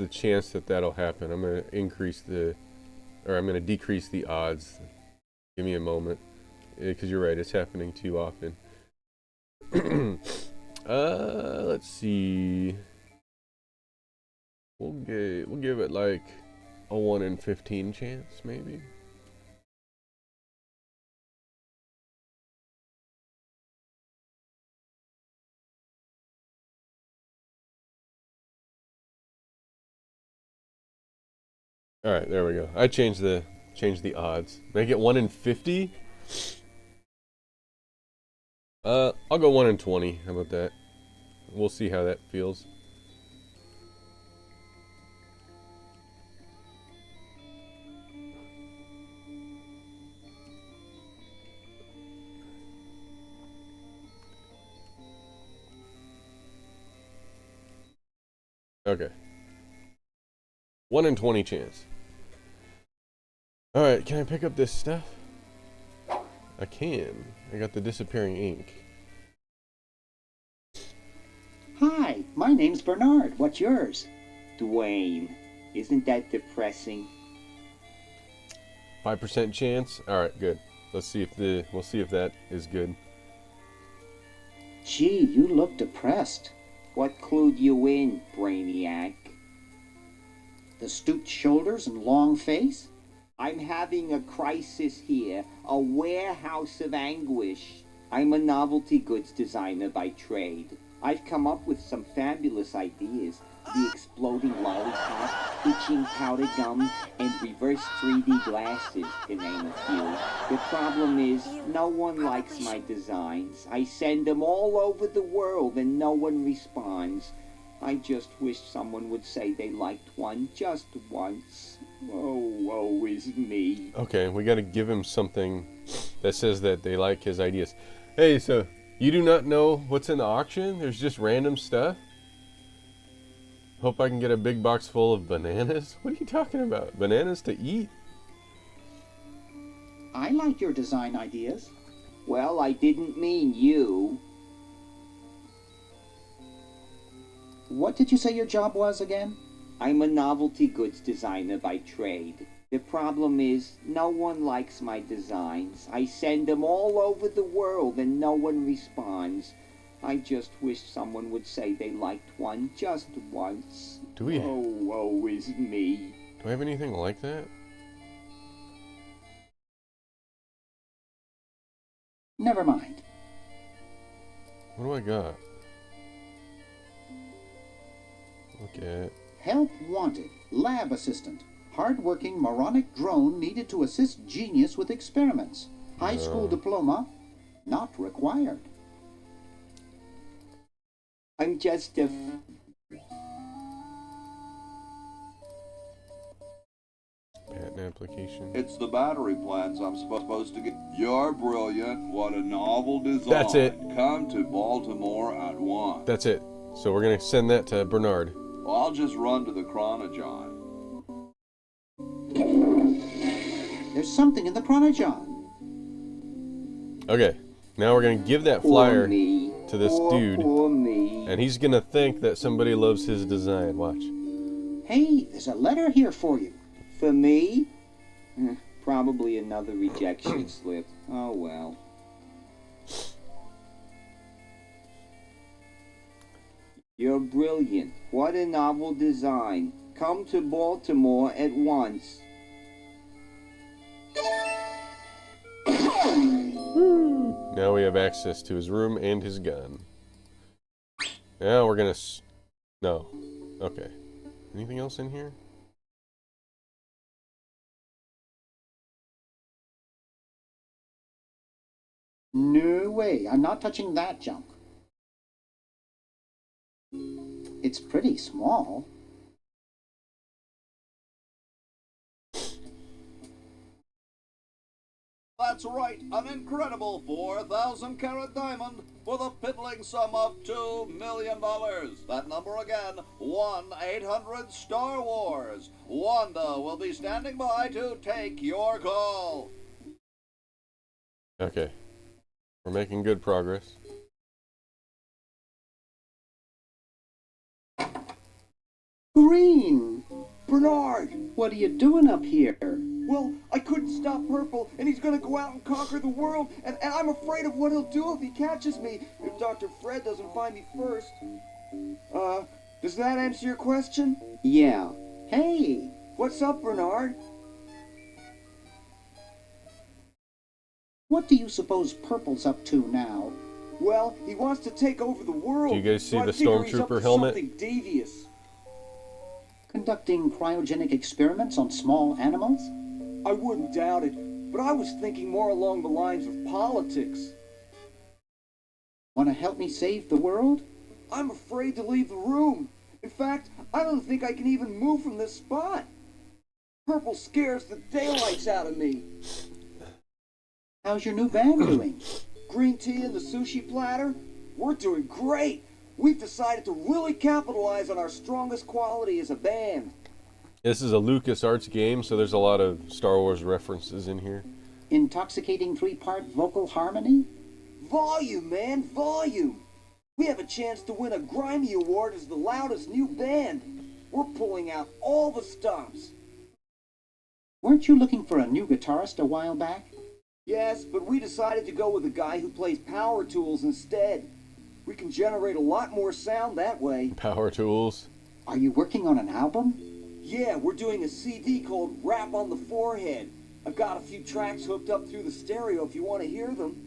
chance that that'll happen. I'm gonna increase the, or I'm gonna decrease the odds. Give me a moment. Because you're right, it's happening too often. Let's see. We'll give it like a 1 in 15 chance, maybe. All right, there we go. I changed the odds. Make it 1 in 50. I'll go 1 in 20. How about that? We'll see how that feels. Okay. 1 in 20 chance. Alright, can I pick up this stuff? I can. I got the disappearing ink. Hi, my name's Bernard. What's yours? Dwayne. Isn't that depressing? 5% chance? Alright, good. We'll see if that is good. Gee, you look depressed. What clued you in, Brainiac? The stooped shoulders and long face? I'm having a crisis here, a warehouse of anguish. I'm a novelty goods designer by trade. I've come up with some fabulous ideas. The exploding lollipop, itching powder gum, and reverse 3D glasses, to name a few. The problem is, no one likes my designs. I send them all over the world and no one responds. I just wish someone would say they liked one just once. Oh, woe is me. Okay, we gotta give him something that says that they like his ideas. Hey, so you do not know what's in the auction? There's just random stuff? Hope I can get a big box full of bananas? What are you talking about? Bananas to eat? I like your design ideas. Well, I didn't mean you. What did you say your job was again? I'm a novelty goods designer by trade. The problem is, no one likes my designs. I send them all over the world and no one responds. I just wish someone would say they liked one just once. Do we? Oh, woe is me. Do I have anything like that? Never mind. What do I got? Look at... Help wanted. Lab assistant. Hard-working moronic drone needed to assist genius with experiments. High school diploma not required. I'm just a... Patent application. It's the battery plans I'm supposed to get. You're brilliant. What a novel design. That's it. Come to Baltimore at once. That's it. So we're gonna send that to Bernard. Well, I'll just run to the Chronogon. There's something in the Chronogon. Okay. Now we're gonna give that flyer to this dude, and he's gonna think that somebody loves his design. Watch. Hey, there's a letter here for you. For me? Probably another rejection slip. Oh well. You're brilliant. What a novel design. Come to Baltimore at once. Now we have access to his room and his gun. Now we're gonna... No. Okay. Anything else in here? No way. I'm not touching that junk. It's pretty small. That's right, an incredible 4,000-carat diamond for the piddling sum of $2 million. That number again, 1-800-STAR Wars. Wanda will be standing by to take your call. Okay. We're making good progress. Green! Bernard, what are you doing up here? Well, I couldn't stop Purple, and he's gonna go out and conquer the world, and I'm afraid of what he'll do if he catches me, if Dr. Fred doesn't find me first. Does that answer your question? Yeah. Hey! What's up, Bernard? What do you suppose Purple's up to now? Well, he wants to take over the world. Do you guys see so the I figure he's up Stormtrooper to helmet? Something devious. Conducting cryogenic experiments on small animals? I wouldn't doubt it, but I was thinking more along the lines of politics. Want to help me save the world? I'm afraid to leave the room. In fact, I don't think I can even move from this spot. Purple scares the daylights out of me. How's your new band doing? Green tea and the sushi platter? We're doing great. We've decided to really capitalize on our strongest quality as a band. This is a LucasArts game, so there's a lot of Star Wars references in here. Intoxicating 3-part vocal harmony? Volume, man, volume. We have a chance to win a Grimy Award as the loudest new band. We're pulling out all the stops. Weren't you looking for a new guitarist a while back? Yes, but we decided to go with a guy who plays power tools instead. We can generate a lot more sound that way. Power tools. Are you working on an album? Yeah, we're doing a CD called Rap on the Forehead. I've got a few tracks hooked up through the stereo if you want to hear them.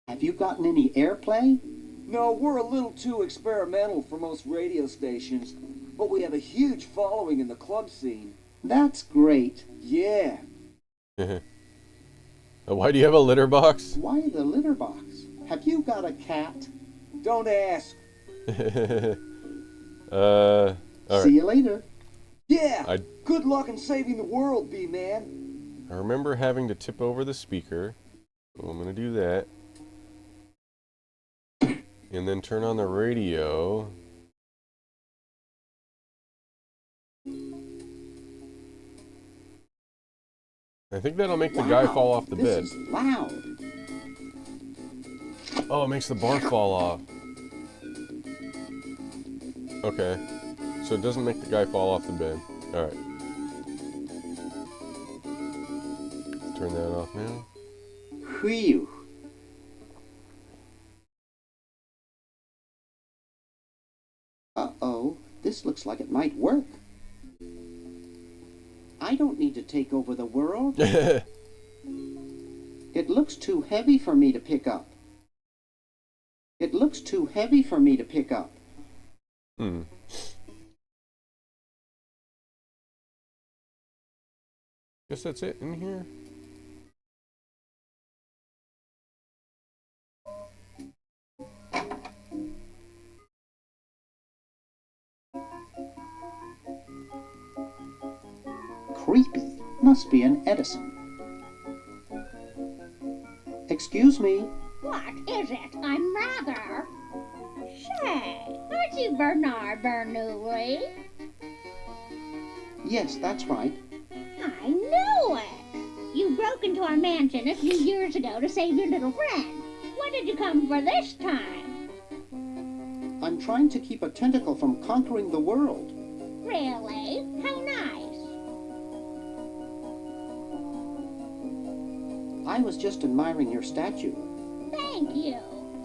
Have you gotten any airplay? No, we're a little too experimental for most radio stations, but we have a huge following in the club scene. That's great. Yeah. Why do you have a litter box? Why the litter box? Have you got a cat? Don't ask. All right. See you later. Yeah. Good luck in saving the world, B-Man. I remember having to tip over the speaker. So I'm going to do that. And then turn on the radio. I think that'll make the guy fall off the bed. This is loud. Oh, it makes the bar fall off. Okay. So it doesn't make the guy fall off the bed. Alright. Turn that off now. Whew. Uh-oh. This looks like it might work. I don't need to take over the world. It looks too heavy for me to pick up. It looks too heavy for me to pick up. Guess that's it in here. Creepy. Must be an Edison. Excuse me. What is it? I'm rather... Say, aren't you Bernard Bernoulli? Yes, that's right. I knew it! You broke into our mansion a few years ago to save your little friend. What did you come for this time? I'm trying to keep a tentacle from conquering the world. Really? How nice. I was just admiring your statue. Thank you.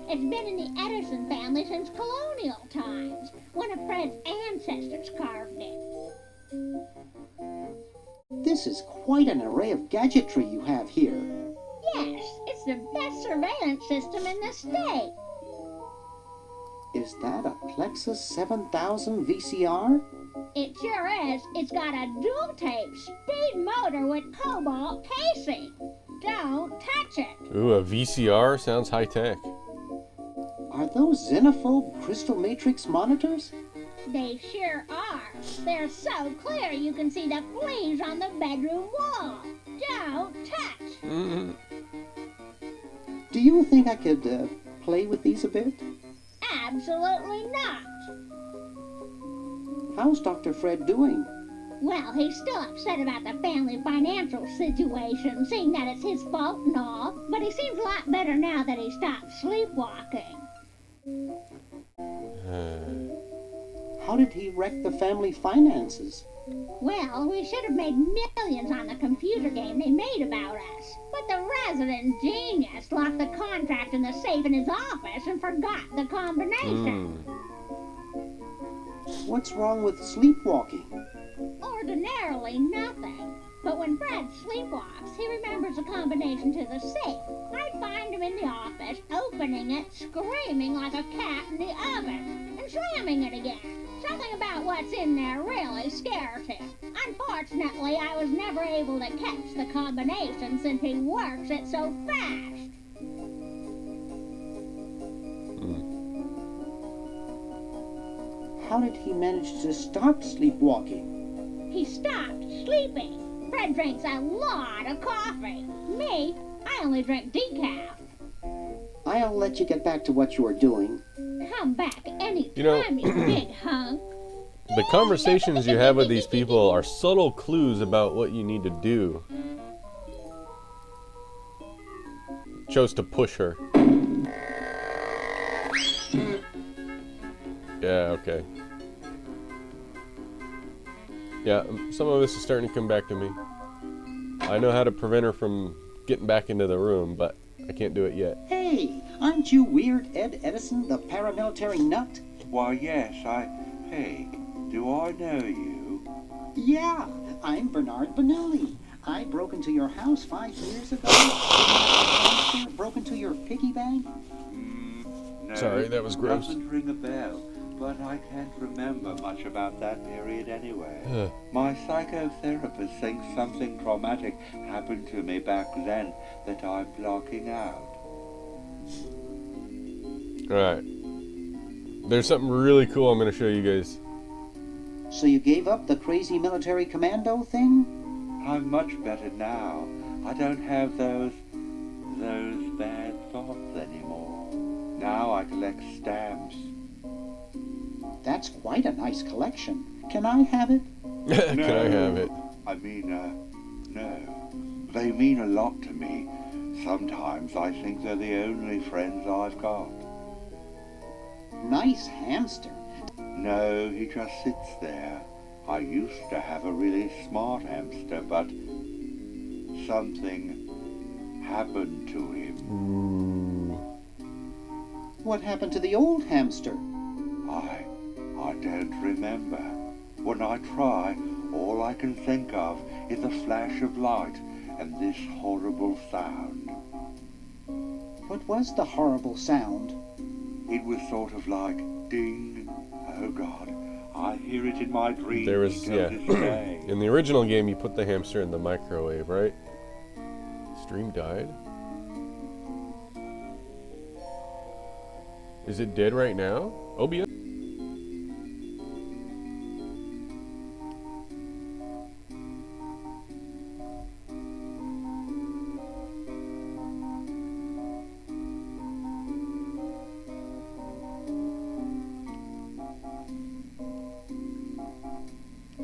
It's been in the Edison family since colonial times. One of Fred's ancestors carved it. This is quite an array of gadgetry you have here. Yes, it's the best surveillance system in the state. Is that a Plexus 7000 VCR? It sure is. It's got a dual-tape speed motor with cobalt casing. Don't touch it. Ooh, a VCR sounds high-tech. Are those xenophobe crystal matrix monitors? They sure are. They're so clear you can see the fleas on the bedroom wall. Don't touch. Do you think I could play with these a bit? Absolutely not. How's Dr. Fred doing? Well, he's still upset about the family financial situation, seeing that it's his fault and all, but he seems a lot better now that he stopped sleepwalking. How did he wreck the family finances? Well, we should have made millions on the computer game they made about us. But the resident genius locked the contract in the safe in his office and forgot the combination. What's wrong with sleepwalking? Ordinarily nothing. But when Fred sleepwalks, he remembers a combination to the safe. I'd find him in the office, opening it, screaming like a cat in the oven, and slamming it again. Something about what's in there really scares him. Unfortunately, I was never able to catch the combination since he works it so fast. How did he manage to stop sleepwalking? He stopped sleeping. Fred drinks a lot of coffee. Me, I only drink decaf. I'll let you get back to what you are doing. Come back any You know, time, you big hunk. the conversations you have with these people are subtle clues about what you need to do. Chose to push her. Yeah, okay. Yeah, some of this is starting to come back to me. I know how to prevent her from getting back into the room, but I can't do it yet. Hey, aren't you Weird Ed Edison, the paramilitary nut? Why, yes, Hey, do I know you? Yeah, I'm Bernard Bonelli. I broke into your house 5 years ago. Broke into your piggy bank. No, Sorry, that was gross. Doesn't ring a bell, but I can't remember much about that period anyway. My psychotherapist thinks something traumatic happened to me back then that I'm blocking out. Alright. There's something really cool I'm going to show you guys. So you gave up the crazy military commando thing? I'm much better now. I don't have those bad thoughts anymore. Now I collect stamps. That's quite a nice collection. Can I have it? Can I have it? I mean, no. They mean a lot to me. Sometimes I think they're the only friends I've got. Nice hamster. No, he just sits there. I used to have a really smart hamster, but something happened to him. What happened to the old hamster? I don't remember. When I try, all I can think of is a flash of light and this horrible sound. What was the horrible sound? It was sort of like ding. Oh God, I hear it in my dreams. There was, yeah. In the original game, you put the hamster in the microwave, right? Stream died? Is it dead right now? OBS?